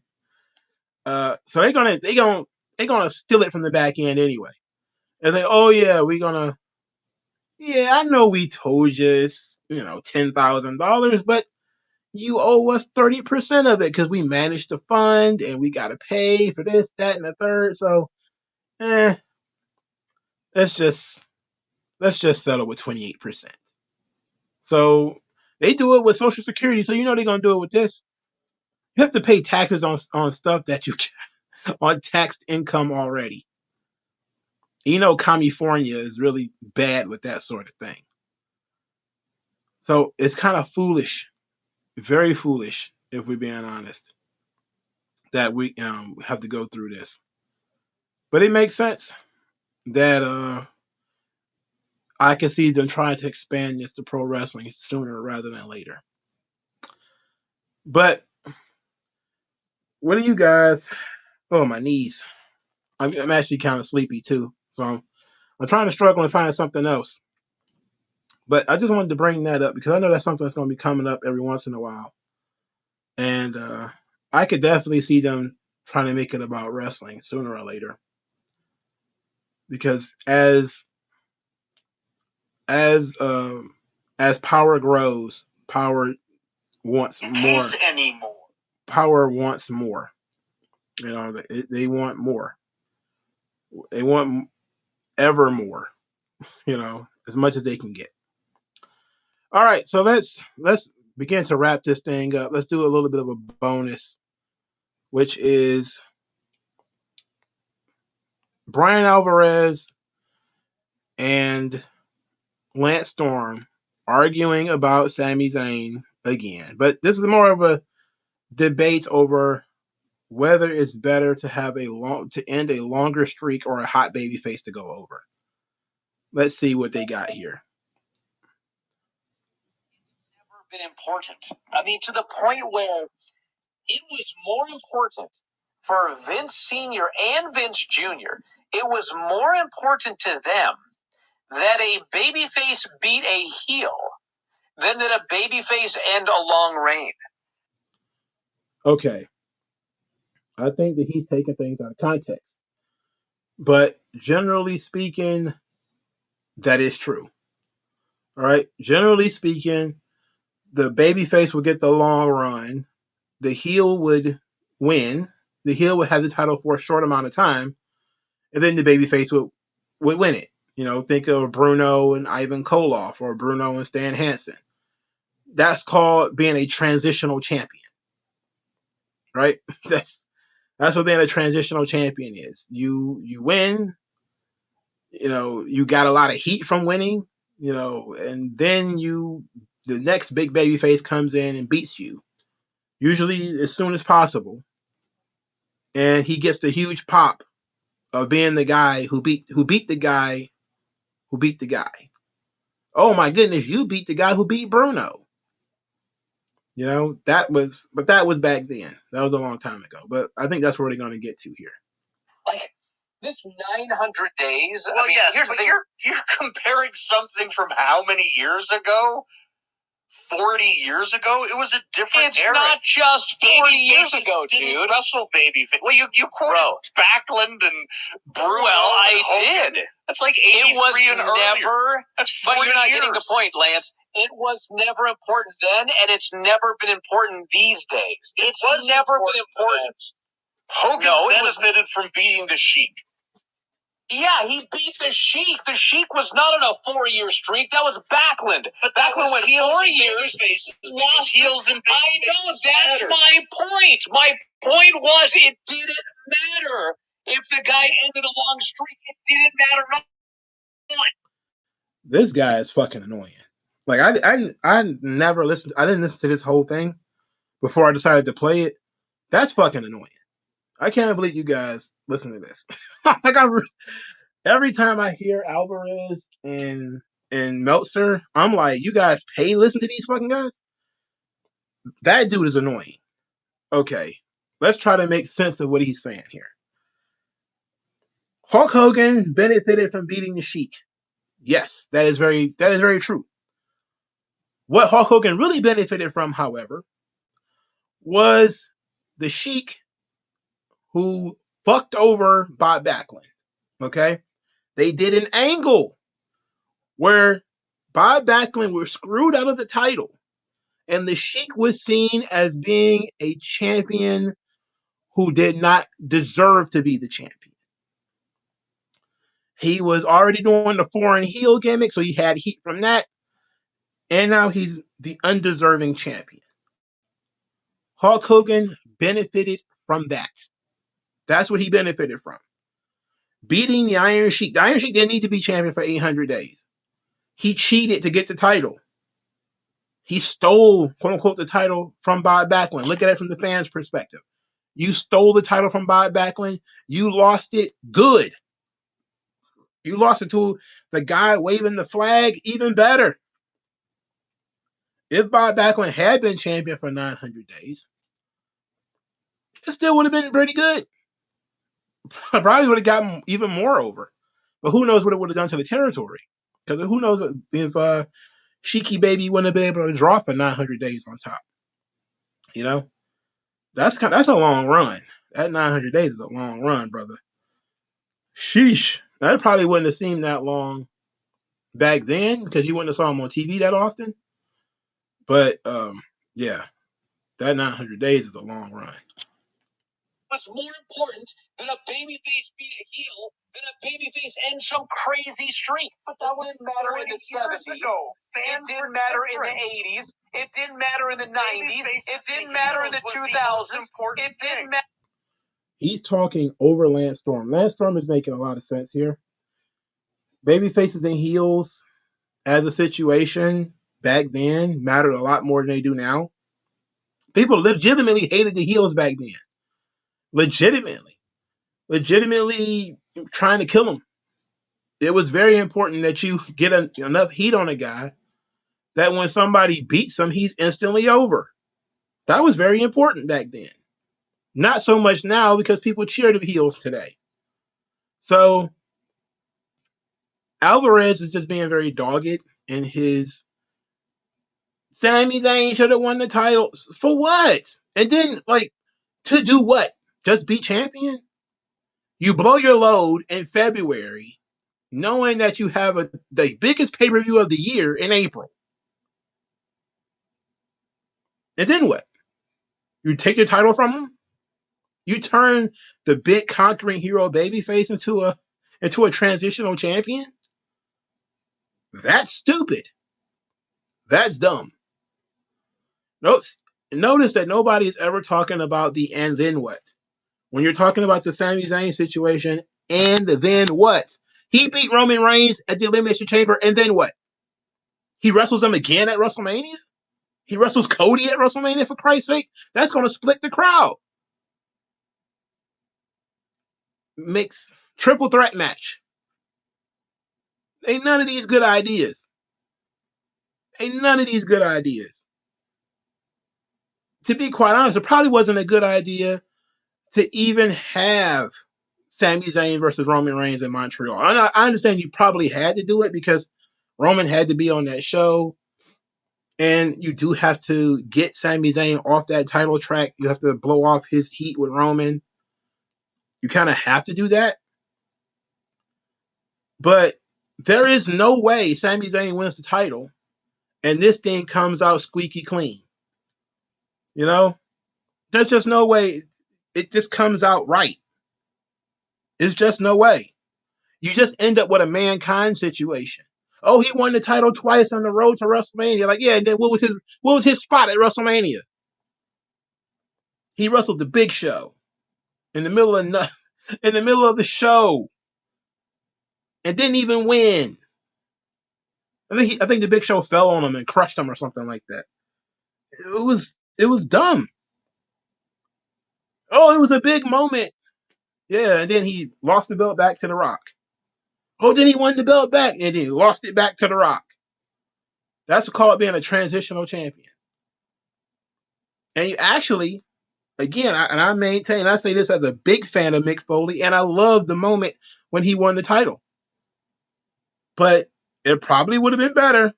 Speaker 1: So they're gonna steal it from the back end anyway. And they, oh yeah, I know we told you it's $10,000, but you owe us 30% of it because we managed to fund and we gotta pay for this, that, and the third. So, let's just settle with 28%. So they do it with Social Security, so they're gonna do it with this. You have to pay taxes on stuff that you on taxed income already. California is really bad with that sort of thing. So it's kind of foolish, very foolish, if we're being honest, that we have to go through this. But it makes sense that I can see them trying to expand this to pro wrestling sooner rather than later. But what do you guys? Oh, my knees. I'm actually kind of sleepy too, so I'm trying to struggle and find something else. But I just wanted to bring that up because I know that's something that's going to be coming up every once in a while. And I could definitely see them trying to make it about wrestling sooner or later. Because as power grows, power wants more.
Speaker 2: Anymore.
Speaker 1: Power wants more. They want more. They want ever more. As much as they can get. All right, so let's begin to wrap this thing up. Let's do a little bit of a bonus, which is Brian Alvarez and Lance Storm arguing about Sami Zayn again. But this is more of a debate over whether it's better to have to end a longer streak or a hot baby face to go over. Let's see what they got here.
Speaker 2: Been important. I mean, to the point where it was more important for Vince Sr. and Vince Jr. It was more important to them that a babyface beat a heel than that a babyface end a long reign.
Speaker 1: Okay. I think that he's taking things out of context. But generally speaking, that is true. All right. Generally speaking, the babyface would get the long run. The heel would win. The heel would have the title for a short amount of time, and then the babyface would win it. Think of Bruno and Ivan Koloff or Bruno and Stan Hansen. That's called being a transitional champion, right? That's what being a transitional champion is. You win. You got a lot of heat from winning. And then the next big babyface comes in and beats you, usually as soon as possible, and he gets the huge pop of being the guy who beat the guy who beat the guy. Oh my goodness, you beat the guy who beat Bruno. That was back then. That was a long time ago. But I think that's where they're going to get to here.
Speaker 2: Like this 900 days. Well, yes, but you're comparing something from how many years ago? 40 years ago, it was a different
Speaker 3: It's
Speaker 2: era.
Speaker 3: not just 40 years ago,
Speaker 2: didn't
Speaker 3: dude.
Speaker 2: wrestle babyface. Well, you quoted Backlund and Bruno.
Speaker 3: Well, I
Speaker 2: Hogan.
Speaker 3: did.
Speaker 2: That's like 83
Speaker 3: It was
Speaker 2: and earlier.
Speaker 3: never.
Speaker 2: That's 40
Speaker 3: But you're not
Speaker 2: years.
Speaker 3: getting the point, Lance. It was never important then, and it's never been important these days. It's never been important.
Speaker 2: Hogan benefited from beating the Sheik.
Speaker 3: Yeah, he beat the Sheik. The Sheik was not on a 4-year streak. That was Backlund.
Speaker 2: But Backlund
Speaker 3: went 4 years.
Speaker 2: Because heels and
Speaker 3: I know, that's my point. My point was it didn't matter if the guy ended a long streak. It didn't matter.
Speaker 1: This guy is fucking annoying. Like I never listened. I didn't listen to this whole thing before I decided to play it. That's fucking annoying. I can't believe you guys listen to this. Like every time I hear Alvarez and Meltzer, I'm like, you guys pay to listen to these fucking guys? That dude is annoying. Okay, let's try to make sense of what he's saying here. Hulk Hogan benefited from beating the Sheik. Yes, that is very true. What Hulk Hogan really benefited from, however, was the Sheik who fucked over Bob Backlund. Okay? They did an angle where Bob Backlund was screwed out of the title, and the Sheik was seen as being a champion who did not deserve to be the champion. He was already doing the foreign heel gimmick, so he had heat from that, and now he's the undeserving champion. Hulk Hogan benefited from that. That's what he benefited from. Beating the Iron Sheik. The Iron Sheik didn't need to be champion for 800 days. He cheated to get the title. He stole, quote unquote, the title from Bob Backlund. Look at it from the fans' perspective. You stole the title from Bob Backlund. You lost it good. You lost it to the guy waving the flag, even better. If Bob Backlund had been champion for 900 days, it still would have been pretty good. Probably would have gotten even more over. But who knows what it would have done to the territory? Because who knows if Sheiky Baby wouldn't have been able to draw for 900 days on top. You know? That's a long run. That 900 days is a long run, brother. Sheesh. That probably wouldn't have seemed that long back then because you wouldn't have saw him on TV that often. But, yeah, that 900 days is a long run.
Speaker 3: What's more important than a babyface beat a heel than a babyface end some crazy streak? But that didn't matter in the 70s. It didn't matter in the 80s. It didn't matter in the 90s. It didn't matter in the 2000s. It didn't matter.
Speaker 1: He's talking over Lance Storm. Lance Storm is making a lot of sense here. Babyfaces and heels as a situation back then mattered a lot more than they do now. People legitimately hated the heels back then. Legitimately trying to kill them. It was very important that you get enough heat on a guy that when somebody beats him, he's instantly over. That was very important back then. Not so much now because people cheer the heels today. So Alvarez is just being very dogged in his Sami Zayn should have won the title. For what? And then, to do what? Just be champion? You blow your load in February, knowing that you have the biggest pay-per-view of the year in April. And then what? You take the title from him? You turn the big conquering hero babyface into a transitional champion? That's stupid. That's dumb. Notice that nobody is ever talking about the and then what. When you're talking about the Sami Zayn situation, and then what? He beat Roman Reigns at the Elimination Chamber, and then what? He wrestles him again at WrestleMania? He wrestles Cody at WrestleMania, for Christ's sake? That's going to split the crowd. Mix triple threat match. Ain't none of these good ideas. To be quite honest, it probably wasn't a good idea to even have Sami Zayn versus Roman Reigns in Montreal. And I understand you probably had to do it because Roman had to be on that show. And you do have to get Sami Zayn off that title track. You have to blow off his heat with Roman. You kind of have to do that. But there is no way Sami Zayn wins the title and this thing comes out squeaky clean. You know? There's just no way it just comes out right. It's just no way. You just end up with a Mankind situation. Oh, he won the title twice on the road to WrestleMania. Like, yeah, and then what was his spot at WrestleMania? He wrestled the Big Show in the middle of the show and didn't even win. I think the Big Show fell on him and crushed him or something like that. It was dumb. Oh, it was a big moment. Yeah, and then he lost the belt back to The Rock. Oh, then he won the belt back and then he lost it back to The Rock. That's called being a transitional champion. And you actually, again, I maintain, I say this as a big fan of Mick Foley, and I love the moment when he won the title. But it probably would have been better,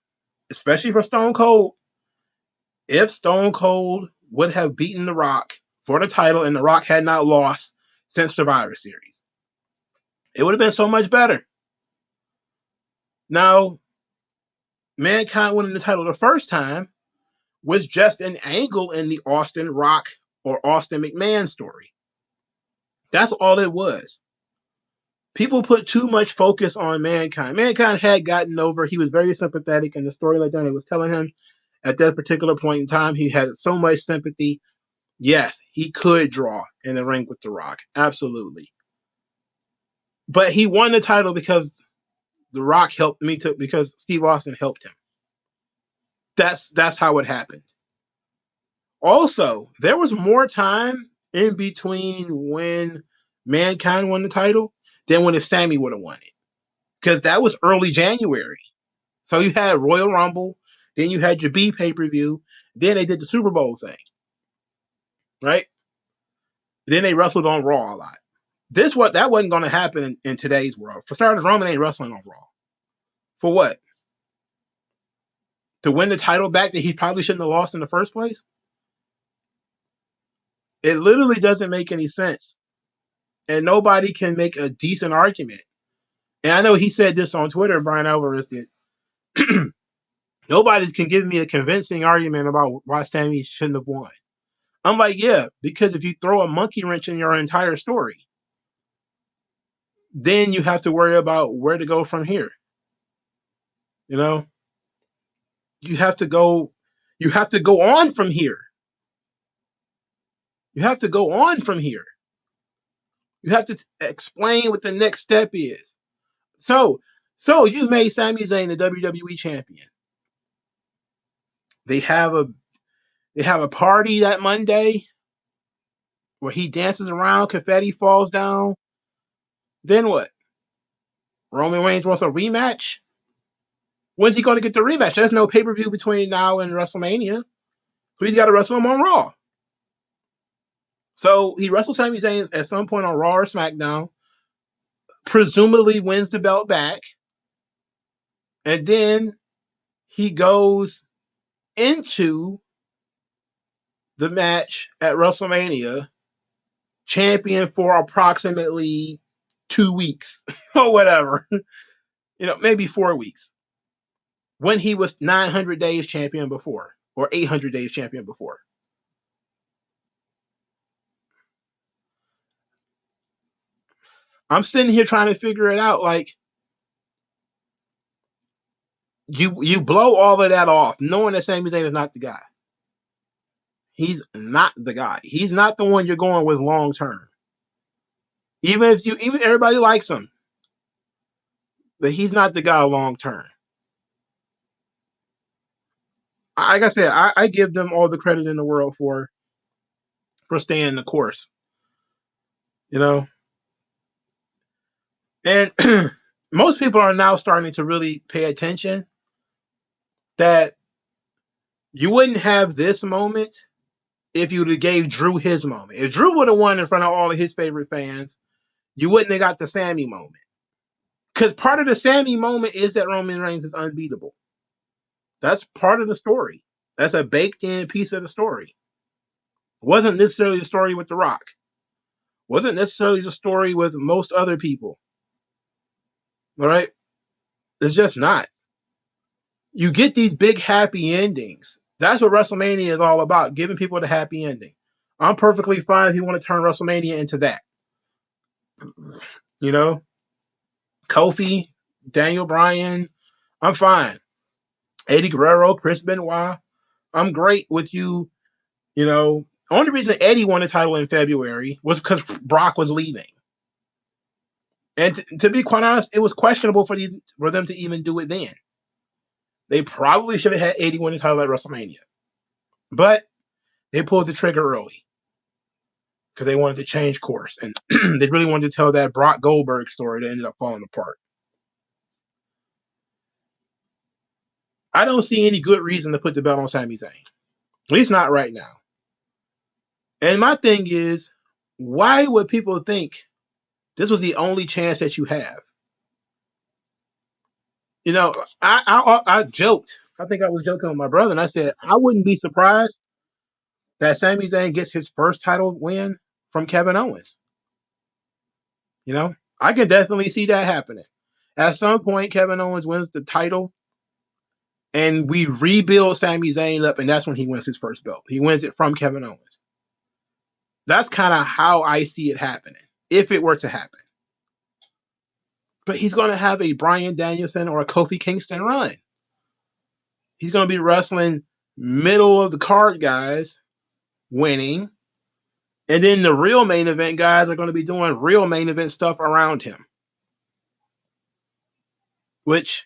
Speaker 1: especially for Stone Cold, if Stone Cold would have beaten The Rock for the title and The Rock had not lost since Survivor Series. It would have been so much better. Now, Mankind winning the title the first time was just an angle in the Austin Rock or Austin McMahon story. That's all it was. People put too much focus on Mankind. Mankind had gotten over. He was very sympathetic, and the story like Johnny was telling him at that particular point in time, he had so much sympathy. Yes, he could draw in the ring with The Rock. Absolutely. But he won the title because The Rock helped me to, because Steve Austin helped him. That's how it happened. Also, there was more time in between when Mankind won the title than when if Sami would have won it. Because that was early January. So you had Royal Rumble, then you had your B pay-per-view, then they did the Super Bowl thing. Right? Then they wrestled on Raw a lot. That wasn't going to happen in today's world. For starters, Roman ain't wrestling on Raw. For what? To win the title back that he probably shouldn't have lost in the first place? It literally doesn't make any sense. And nobody can make a decent argument. And I know he said this on Twitter, Brian Alvarez did. Nobody can give me a convincing argument about why Sami shouldn't have won. I'm like, yeah, because if you throw a monkey wrench in your entire story, then you have to worry about where to go from here. You know? You have to go on from here. You have to go on from here. You have to explain what the next step is. So you made Sami Zayn the WWE champion. They have a party that Monday where he dances around, confetti falls down. Then what? Roman Reigns wants a rematch? When's he going to get the rematch? There's no pay-per-view between now and WrestleMania. So he's got to wrestle him on Raw. So he wrestles Sami Zayn at some point on Raw or SmackDown, presumably wins the belt back, and then he goes into the match at WrestleMania champion for approximately 2 weeks or whatever, maybe 4 weeks, when he was 900 days champion before or 800 days champion before. I'm sitting here trying to figure it out. Like, you blow all of that off knowing that Sami Zayn is not the guy. He's not the guy. He's not the one you're going with long term. Even everybody likes him, but he's not the guy long term. Like I said, I give them all the credit in the world for staying the course. And most people are now starting to really pay attention that you wouldn't have this moment if you would have gave Drew his moment. If Drew would have won in front of all of his favorite fans, you wouldn't have got the Sami moment. Because part of the Sami moment is that Roman Reigns is unbeatable. That's part of the story. That's a baked in piece of the story. Wasn't necessarily the story with The Rock. Wasn't necessarily the story with most other people. All right? It's just not. You get these big happy endings. That's what WrestleMania is all about, giving people the happy ending. I'm perfectly fine if you want to turn WrestleMania into that. You know? Kofi, Daniel Bryan, I'm fine. Eddie Guerrero, Chris Benoit, I'm great with you. You know, only reason Eddie won the title in February was because Brock was leaving. And to be quite honest, it was questionable for them to even do it then. They probably should have had Eddie win the title at WrestleMania. But they pulled the trigger early because they wanted to change course. And they really wanted to tell that Brock Goldberg story that ended up falling apart. I don't see any good reason to put the belt on Sami Zayn. At least not right now. And my thing is, why would people think this was the only chance that you have? You know, I joked. I think I was joking with my brother, and I said I wouldn't be surprised that Sami Zayn gets his first title win from Kevin Owens. You know, I can definitely see that happening. At some point, Kevin Owens wins the title, and we rebuild Sami Zayn up, and that's when he wins his first belt. He wins it from Kevin Owens. That's kind of how I see it happening, if it were to happen. But he's going to have a Bryan Danielson or a Kofi Kingston run. He's going to be wrestling middle of the card guys, winning. And then the real main event guys are going to be doing real main event stuff around him. Which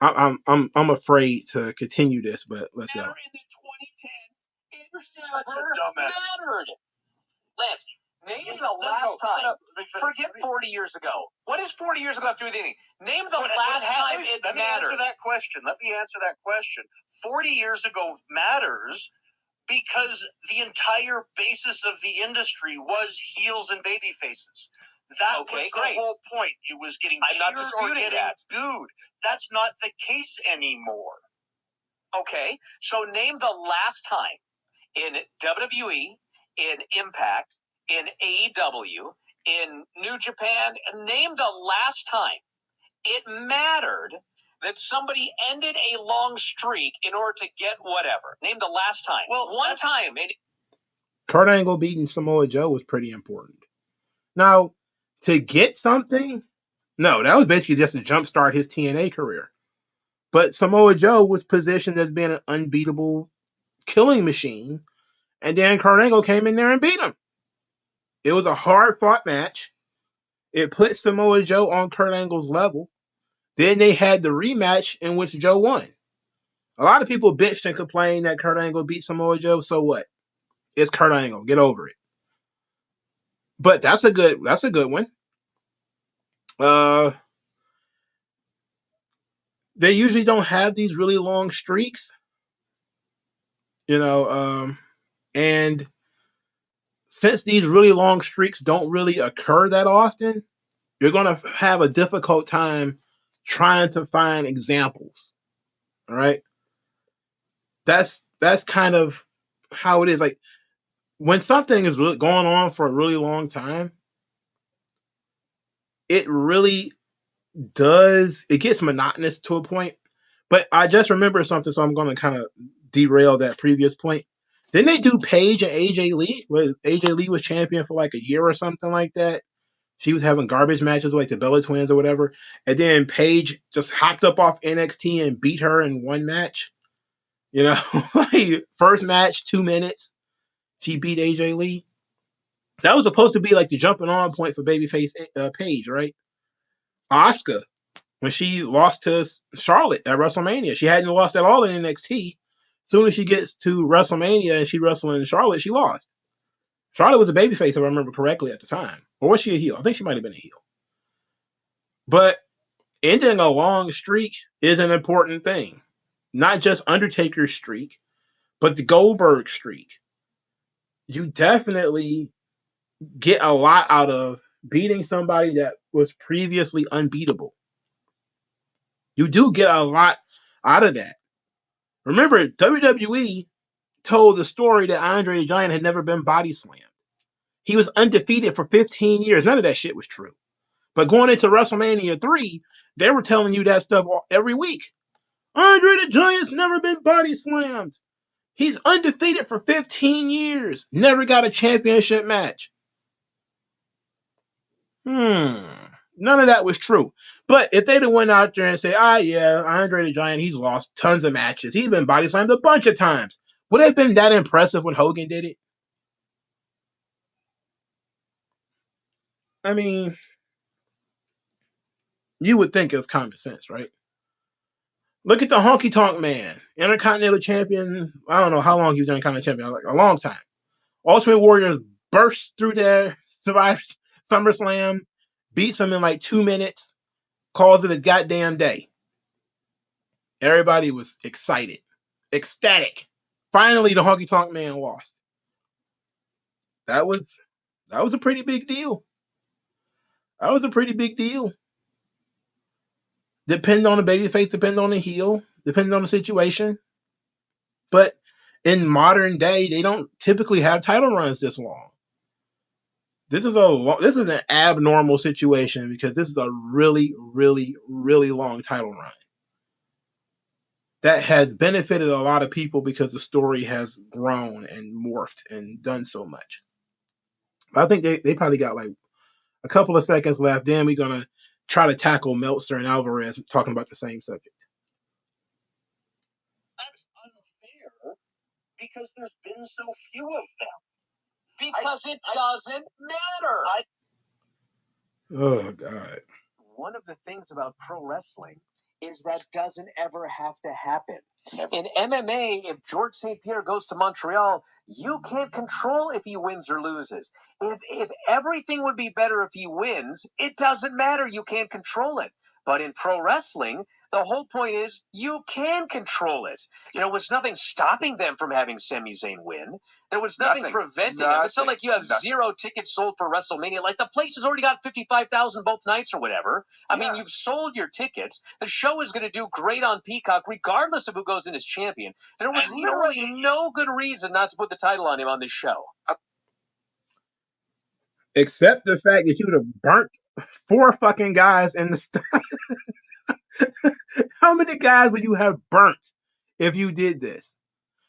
Speaker 1: I'm afraid to continue this, but let's go.
Speaker 3: In the 2010s, it never mattered. Lance, name the last time. Forget 40 years ago. What does 40 years ago have to do with anything? Name the last time it mattered. Let me answer that question. 40 years ago matters because the entire basis of the industry was heels and baby faces. That was the whole point. You was getting cheered or getting booed. That's not the case anymore. Okay, so name the last time in WWE, in Impact, in AEW, in New Japan, name the last time it mattered that somebody ended a long streak in order to get whatever. Name the last time. Well, one time.
Speaker 1: Kurt Angle beating Samoa Joe was pretty important. Now, to get something, no, that was basically just to jumpstart his TNA career. But Samoa Joe was positioned as being an unbeatable killing machine, and then Kurt Angle came in there and beat him. It was a hard-fought match. It put Samoa Joe on Kurt Angle's level. Then they had the rematch in which Joe won. A lot of people bitched and complained that Kurt Angle beat Samoa Joe. So what? It's Kurt Angle. Get over it. But that's a good one. They usually don't have these really long streaks, you know, and since these really long streaks don't really occur that often, you're going to have a difficult time trying to find examples. All right. That's kind of how it is. Like when something is really going on for a really long time, it really it gets monotonous to a point. But I just remember something, so I'm going to kind of derail that previous point. Didn't they do Paige and AJ Lee? Where AJ Lee was champion for like a year or something like that? She was having garbage matches like the Bella Twins or whatever. And then Paige just hopped up off NXT and beat her in one match. You know, first match, 2 minutes. She beat AJ Lee. That was supposed to be like the jumping on point for babyface Paige, right? Asuka, when she lost to Charlotte at WrestleMania, she hadn't lost at all in NXT. Soon as she gets to WrestleMania and she wrestled in Charlotte, she lost. Charlotte was a babyface, if I remember correctly at the time. Or was she a heel? I think she might have been a heel. But ending a long streak is an important thing. Not just Undertaker's streak, but the Goldberg streak. You definitely get a lot out of beating somebody that was previously unbeatable. You do get a lot out of that. Remember, WWE told the story that Andre the Giant had never been body slammed. He was undefeated for 15 years. None of that shit was true. But going into WrestleMania 3, they were telling you that stuff every week. Andre the Giant's never been body slammed. He's undefeated for 15 years. Never got a championship match. None of that was true. But if they'd have went out there and say, yeah, Andre the Giant, he's lost tons of matches. He's been body slammed a bunch of times. Would it have been that impressive when Hogan did it? I mean, you would think it's common sense, right? Look at the Honky Tonk Man, Intercontinental Champion. I don't know how long he was Intercontinental Champion, like a long time. Ultimate Warriors burst through there, survived SummerSlam, beats him in like 2 minutes, calls it a goddamn day. Everybody was excited, ecstatic. Finally, the Honky Tonk Man lost. That was a pretty big deal. That was a pretty big deal. Depend on the babyface, depend on the heel, depending on the situation. But in modern day, they don't typically have title runs this long. This is an abnormal situation because this is a really, really, really long title run that has benefited a lot of people because the story has grown and morphed and done so much. I think they probably got like a couple of seconds left. Then we're going to try to tackle Meltzer and Alvarez talking about the same subject.
Speaker 2: That's unfair because there's been so few of them.
Speaker 3: Because it doesn't matter.
Speaker 1: Oh, God.
Speaker 3: One of the things about pro wrestling is that doesn't ever have to happen. Never. In MMA, if George St. Pierre goes to Montreal, you can't control if he wins or loses. If everything would be better if he wins, it doesn't matter. You can't control it. But in pro wrestling, the whole point is you can control it. There was nothing stopping them from having Sami Zayn win. There was nothing preventing them. It's not like you have zero tickets sold for WrestleMania. Like the place has already got 55,000 both nights or whatever. I mean, you've sold your tickets. The show is going to do great on Peacock, regardless of who goes in as champion. There was literally no good reason not to put the title on him on this show.
Speaker 1: Except the fact that you would have burnt 4 fucking guys in the How many guys would you have burnt if you did this?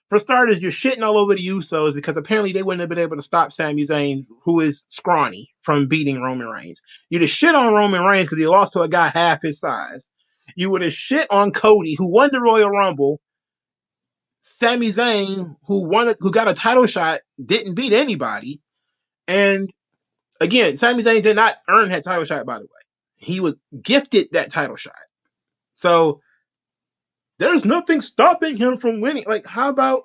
Speaker 1: For starters, you're shitting all over the Usos because apparently they wouldn't have been able to stop Sami Zayn, who is scrawny, from beating Roman Reigns. You'd have shit on Roman Reigns because he lost to a guy half his size. You would have shit on Cody, who won the Royal Rumble. Sami Zayn, who got a title shot, didn't beat anybody. And again, Sami Zayn did not earn that title shot, by the way. He was gifted that title shot. So there's nothing stopping him from winning. Like, how about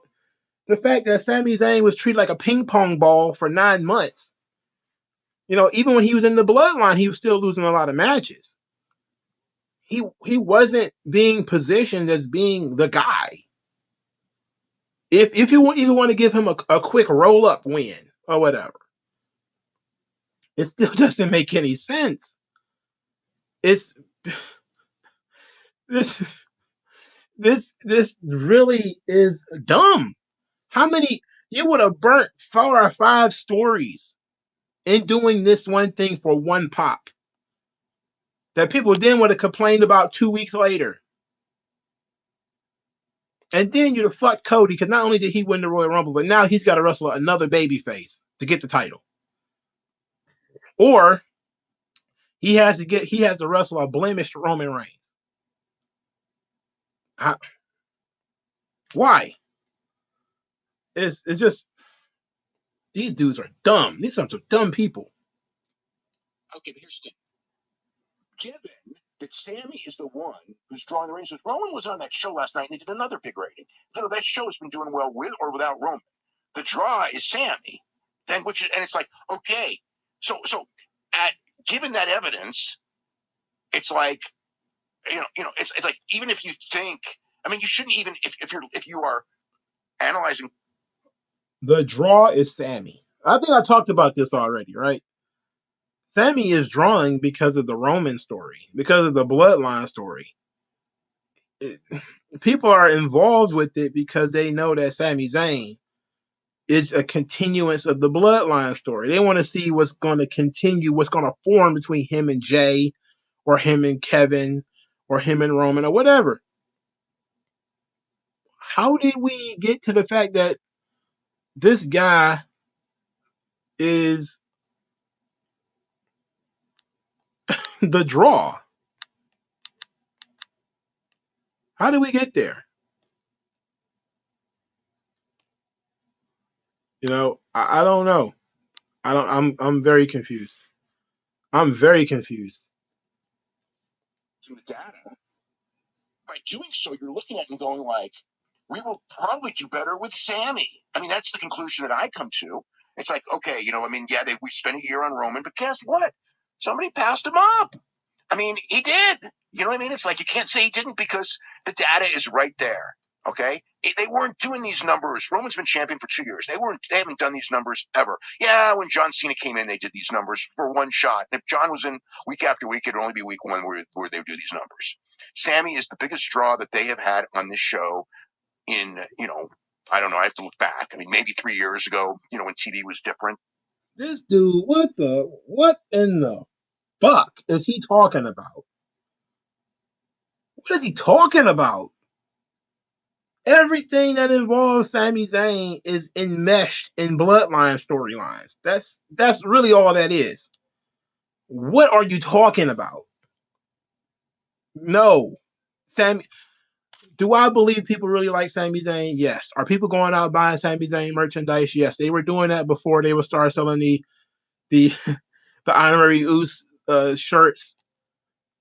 Speaker 1: the fact that Sami Zayn was treated like a ping pong ball for 9 months? Even when he was in the bloodline, he was still losing a lot of matches. He wasn't being positioned as being the guy. If you even want to give him a quick roll-up win or whatever, it still doesn't make any sense. This really is dumb. How many you would have burnt 4 or 5 stories in doing this one thing for one pop that people then would have complained about 2 weeks later. And then you'd have fucked Cody because not only did he win the Royal Rumble, but now he's got to wrestle another babyface to get the title. Or he has to wrestle a blemished Roman Reigns. Why? It's just these dudes are dumb. These are some dumb people.
Speaker 2: Okay, but here's the thing. Given that Sami is the one who's drawing the ratings, Roman was on that show last night and they did another big rating. That show has been doing well with or without Roman. The draw is Sami. And it's like, okay, so given that evidence, it's like, it's like, even if you think, I mean, you shouldn't even, if you are analyzing.
Speaker 1: The draw is Sami. I think I talked about this already, right? Sami is drawing because of the Roman story, because of the bloodline story. people are involved with it because they know that Sami Zayn is a continuance of the bloodline story. They want to see what's going to continue, what's going to form between him and Jay, or him and Kevin, or him and Roman, or whatever. How did we get to the fact that this guy is the draw? How did we get there? I don't know. I'm very confused. I'm very confused.
Speaker 2: To the data, by doing so, you're looking at it and going like, we will probably do better with Sami. I mean, that's the conclusion that I come to. It's like, okay, we spent a year on Roman, but guess what? Somebody passed him up. I mean, he did. You know what I mean? It's like you can't say he didn't because the data is right there. Okay, they weren't doing these numbers. Roman's been champion for 2 years. They haven't done these numbers ever. Yeah, when John Cena came in, they did these numbers for one shot. And if John was in week after week, it'd only be week one where they would do these numbers. Sami is the biggest draw that they have had on this show in, I don't know. I have to look back. I mean, maybe 3 years ago, when TV was different.
Speaker 1: This dude, what in the fuck is he talking about? What is he talking about? Everything that involves Sami Zayn is enmeshed in bloodline storylines. That's really all that is. What are you talking about? No. Do I believe people really like Sami Zayn? Yes. Are people going out buying Sami Zayn merchandise? Yes. They were doing that before they would start selling the the honorary Uce shirts.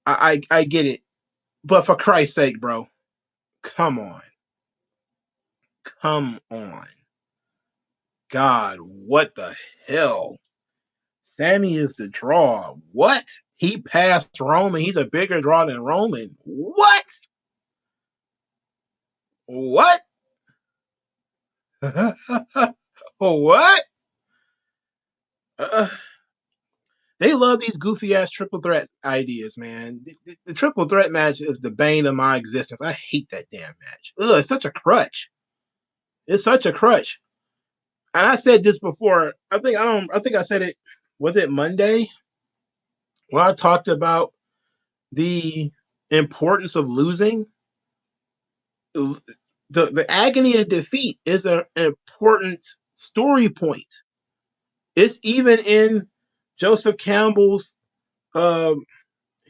Speaker 1: I get it. But for Christ's sake, bro. Come on. God, what the hell? Sami is the draw. What? He passed Roman. He's a bigger draw than Roman. What? What? What? They love these goofy ass triple threat ideas, man. The triple threat match is the bane of my existence. I hate that damn match. Ugh, it's such a crutch. It's such a crutch. And I said this before. I think I said it. Was it Monday? When I talked about the importance of losing. The agony of defeat is an important story point. It's even in Joseph Campbell's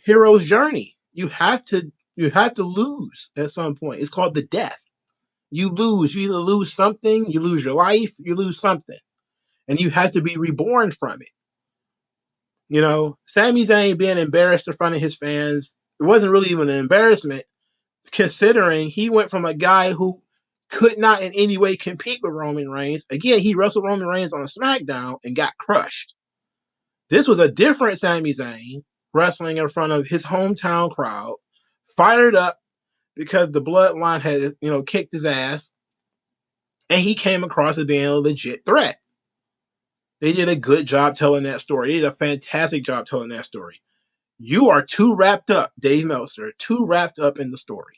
Speaker 1: hero's journey. You have to lose at some point. It's called the death. You lose. You either lose something, you lose your life, you lose something, and you have to be reborn from it. Sami Zayn being embarrassed in front of his fans, it wasn't really even an embarrassment, considering he went from a guy who could not in any way compete with Roman Reigns. Again, he wrestled Roman Reigns on a SmackDown and got crushed. This was a different Sami Zayn wrestling in front of his hometown crowd, fired up because the bloodline had, kicked his ass, and he came across as being a legit threat. They did a good job telling that story. They did a fantastic job telling that story. You are too wrapped up, Dave Meltzer, too wrapped up in the story.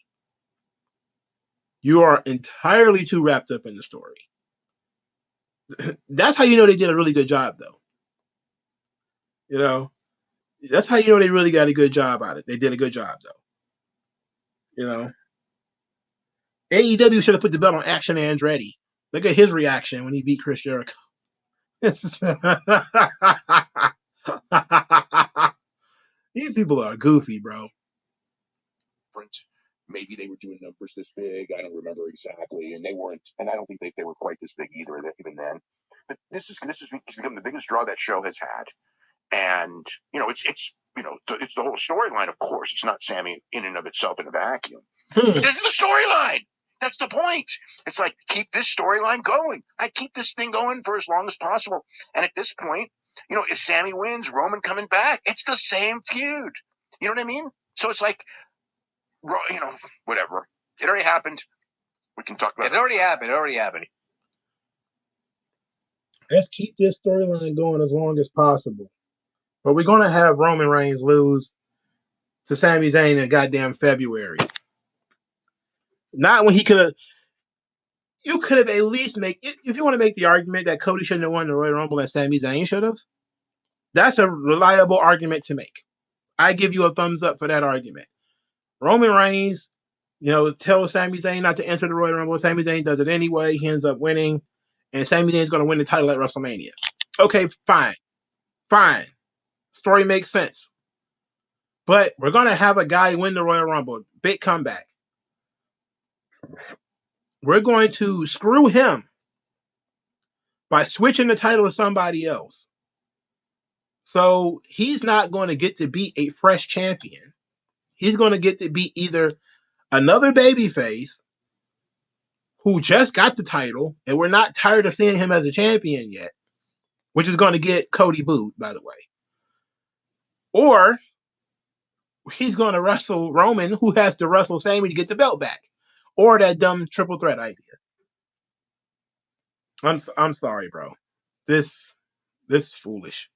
Speaker 1: You are entirely too wrapped up in the story. That's how you know they did a really good job, though. That's how you know they really got a good job at it. They did a good job, though. AEW should have put the belt on Action Andretti. Look at his reaction when he beat Chris Jericho. These people are goofy, bro.
Speaker 2: Maybe they were doing numbers this big. I don't remember exactly, and they weren't. And I don't think they were quite this big either. Even then, but this has become the biggest draw that show has had, and it's the whole storyline. Of course, it's not Sami in and of itself in a vacuum. But this is the storyline. That's the point. It's like, keep this storyline going. I keep this thing going for as long as possible. And at this point, if Sami wins, Roman coming back, it's the same feud. You know what I mean? So it's like, whatever. It already happened. We can talk about it.
Speaker 3: It's already happened. It already happened.
Speaker 1: Let's keep this storyline going as long as possible. But we're going to have Roman Reigns lose to Sami Zayn in goddamn February. Not when he could have. You could have at least if you want to make the argument that Cody shouldn't have won the Royal Rumble and Sami Zayn should have. That's a reliable argument to make. I give you a thumbs up for that argument. Roman Reigns, tells Sami Zayn not to enter the Royal Rumble. Sami Zayn does it anyway. He ends up winning, and Sami Zayn is going to win the title at WrestleMania. Okay, fine. Story makes sense. But we're going to have a guy win the Royal Rumble. Big comeback. We're going to screw him by switching the title to somebody else. So he's not going to get to be a fresh champion. He's going to get to be either another babyface who just got the title, and we're not tired of seeing him as a champion yet, which is going to get Cody booed, by the way. Or he's going to wrestle Roman, who has to wrestle Sami to get the belt back. Or that dumb triple threat idea. I'm sorry, bro. This is foolish.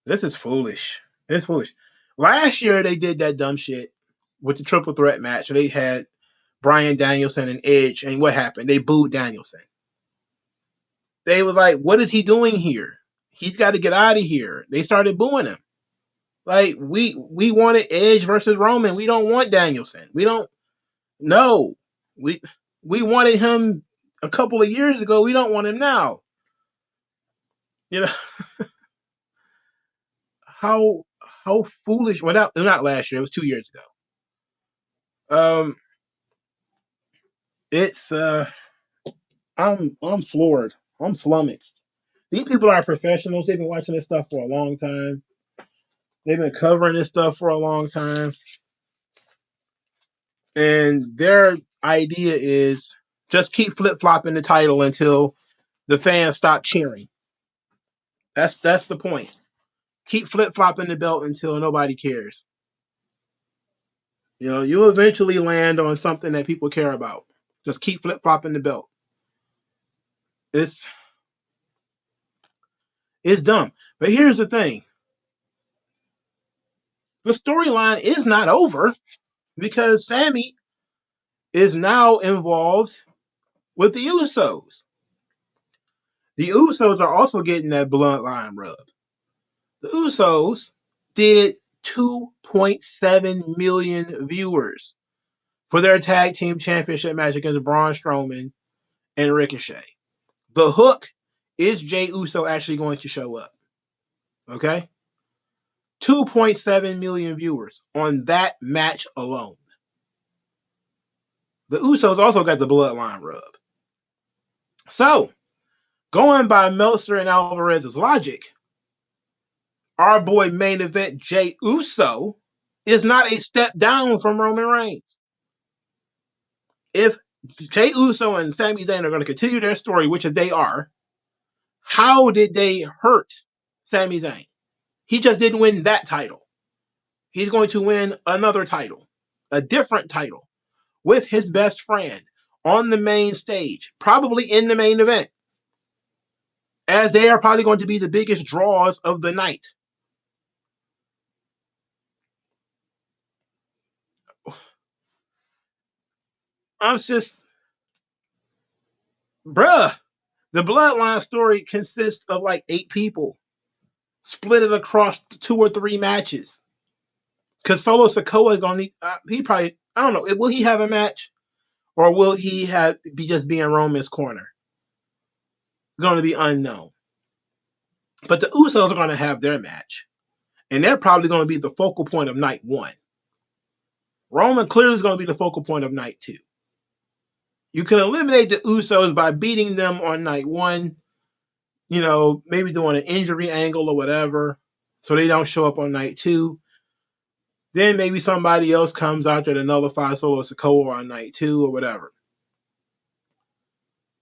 Speaker 1: This is foolish. It's foolish. Last year they did that dumb shit with the triple threat match. They had Bryan Danielson and Edge, and what happened? They booed Danielson. They was like, what is he doing here? He's got to get out of here. They started booing him. Like, we wanted Edge versus Roman. We don't want Danielson. We don't. No. We wanted him a couple of years ago. We don't want him now. How foolish. Well, not last year. It was 2 years ago. It's I'm floored. I'm flummoxed. These people are professionals. They've been watching this stuff for a long time. They've been covering this stuff for a long time. And their idea is just keep flip-flopping the title until the fans stop cheering. That's the point. Keep flip-flopping the belt until nobody cares. You eventually land on something that people care about. Just keep flip-flopping the belt. It's dumb. But here's the thing. The storyline is not over because Sami is now involved with the Usos. The Usos are also getting that bloodline rub. The Usos did 2.7 million viewers for their tag team championship match against Braun Strowman and Ricochet. The hook is Jey Uso actually going to show up. Okay? 2.7 million viewers on that match alone. The Usos also got the bloodline rub. So, going by Meltzer and Alvarez's logic, our boy main event Jey Uso is not a step down from Roman Reigns. If Jey Uso and Sami Zayn are going to continue their story, which they are, how did they hurt Sami Zayn? He just didn't win that title. He's going to win another title, a different title, with his best friend on the main stage, probably in the main event, as they are probably going to be the biggest draws of the night. I'm just, bruh, the bloodline story consists of like 8 people, split it across 2 or 3 matches. Because Solo Sikoa is going to need, he probably, I don't know, will he have a match? Or will he just be in Roman's corner? It's going to be unknown. But the Usos are going to have their match. And they're probably going to be the focal point of night 1. Roman clearly is going to be the focal point of night 2. You can eliminate the Usos by beating them on night 1. Maybe doing an injury angle or whatever, so they don't show up on night 2. Then maybe somebody else comes out there to nullify Solo Sikoa on night 2 or whatever.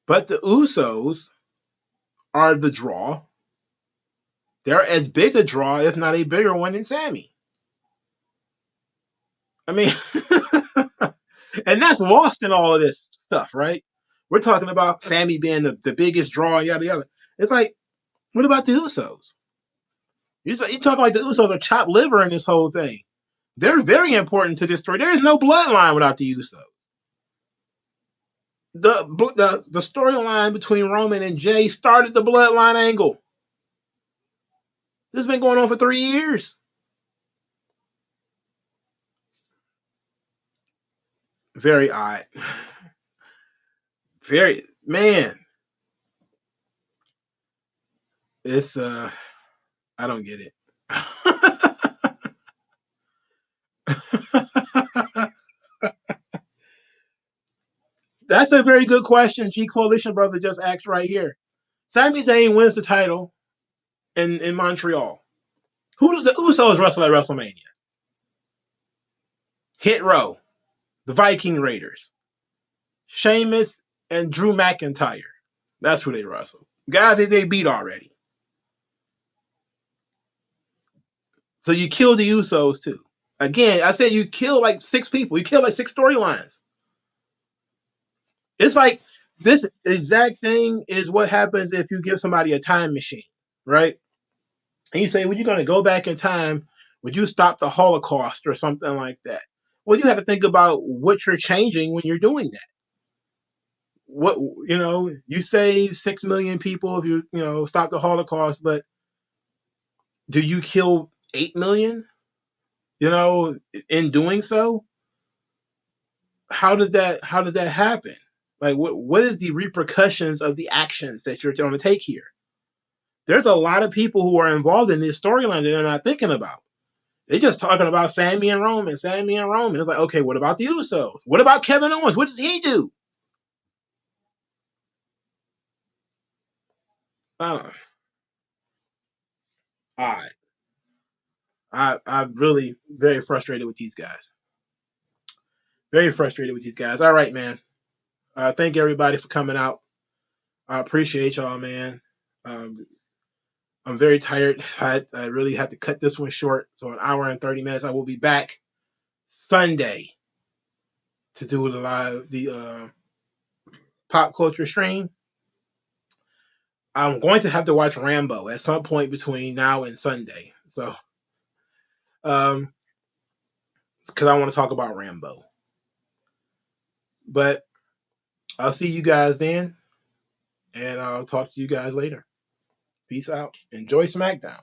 Speaker 1: But the Usos are the draw. They're as big a draw, if not a bigger one, than Sami. I mean, and that's lost in all of this stuff, right? We're talking about Sami being the biggest draw, yada, yada. It's like, what about the Usos? You're talking like the Usos are chopped liver in this whole thing. They're very important to this story. There is no bloodline without the Usos. The storyline between Roman and Jay started the bloodline angle. This has been going on for 3 years. Very odd. Very, man. It's I don't get it. That's a very good question. G Coalition brother just asked right here. Sami Zayn wins the title in Montreal. Who does the Usos wrestle at WrestleMania? Hit Row, the Viking Raiders, Sheamus, and Drew McIntyre. That's who they wrestle. Guys that they beat already. So you kill the Usos too. Again, I said you kill like 6 people. You kill like 6 storylines. It's like this exact thing is what happens if you give somebody a time machine, right? And you say, well, you're going to go back in time. Would you stop the Holocaust or something like that? Well, you have to think about what you're changing when you're doing that. What, you save 6 million people if you stop the Holocaust, but do you kill 8 million? In doing so, how does that happen? Like, what is the repercussions of the actions that you're going to take here? There's a lot of people who are involved in this storyline that they're not thinking about. They're just talking about Sami and Roman. It's like, okay, what about the Usos? What about Kevin Owens? What does he do? I don't know. All right. I'm really very frustrated with these guys. Very frustrated with these guys. All right, man. Thank everybody for coming out. I appreciate y'all, man. I'm very tired. I really had to cut this one short. So an hour and 30 minutes. I will be back Sunday to do the pop culture stream. I'm going to have to watch Rambo at some point between now and Sunday. So, because I want to talk about Rambo. But I'll see you guys then, and I'll talk to you guys later. Peace out. Enjoy SmackDown.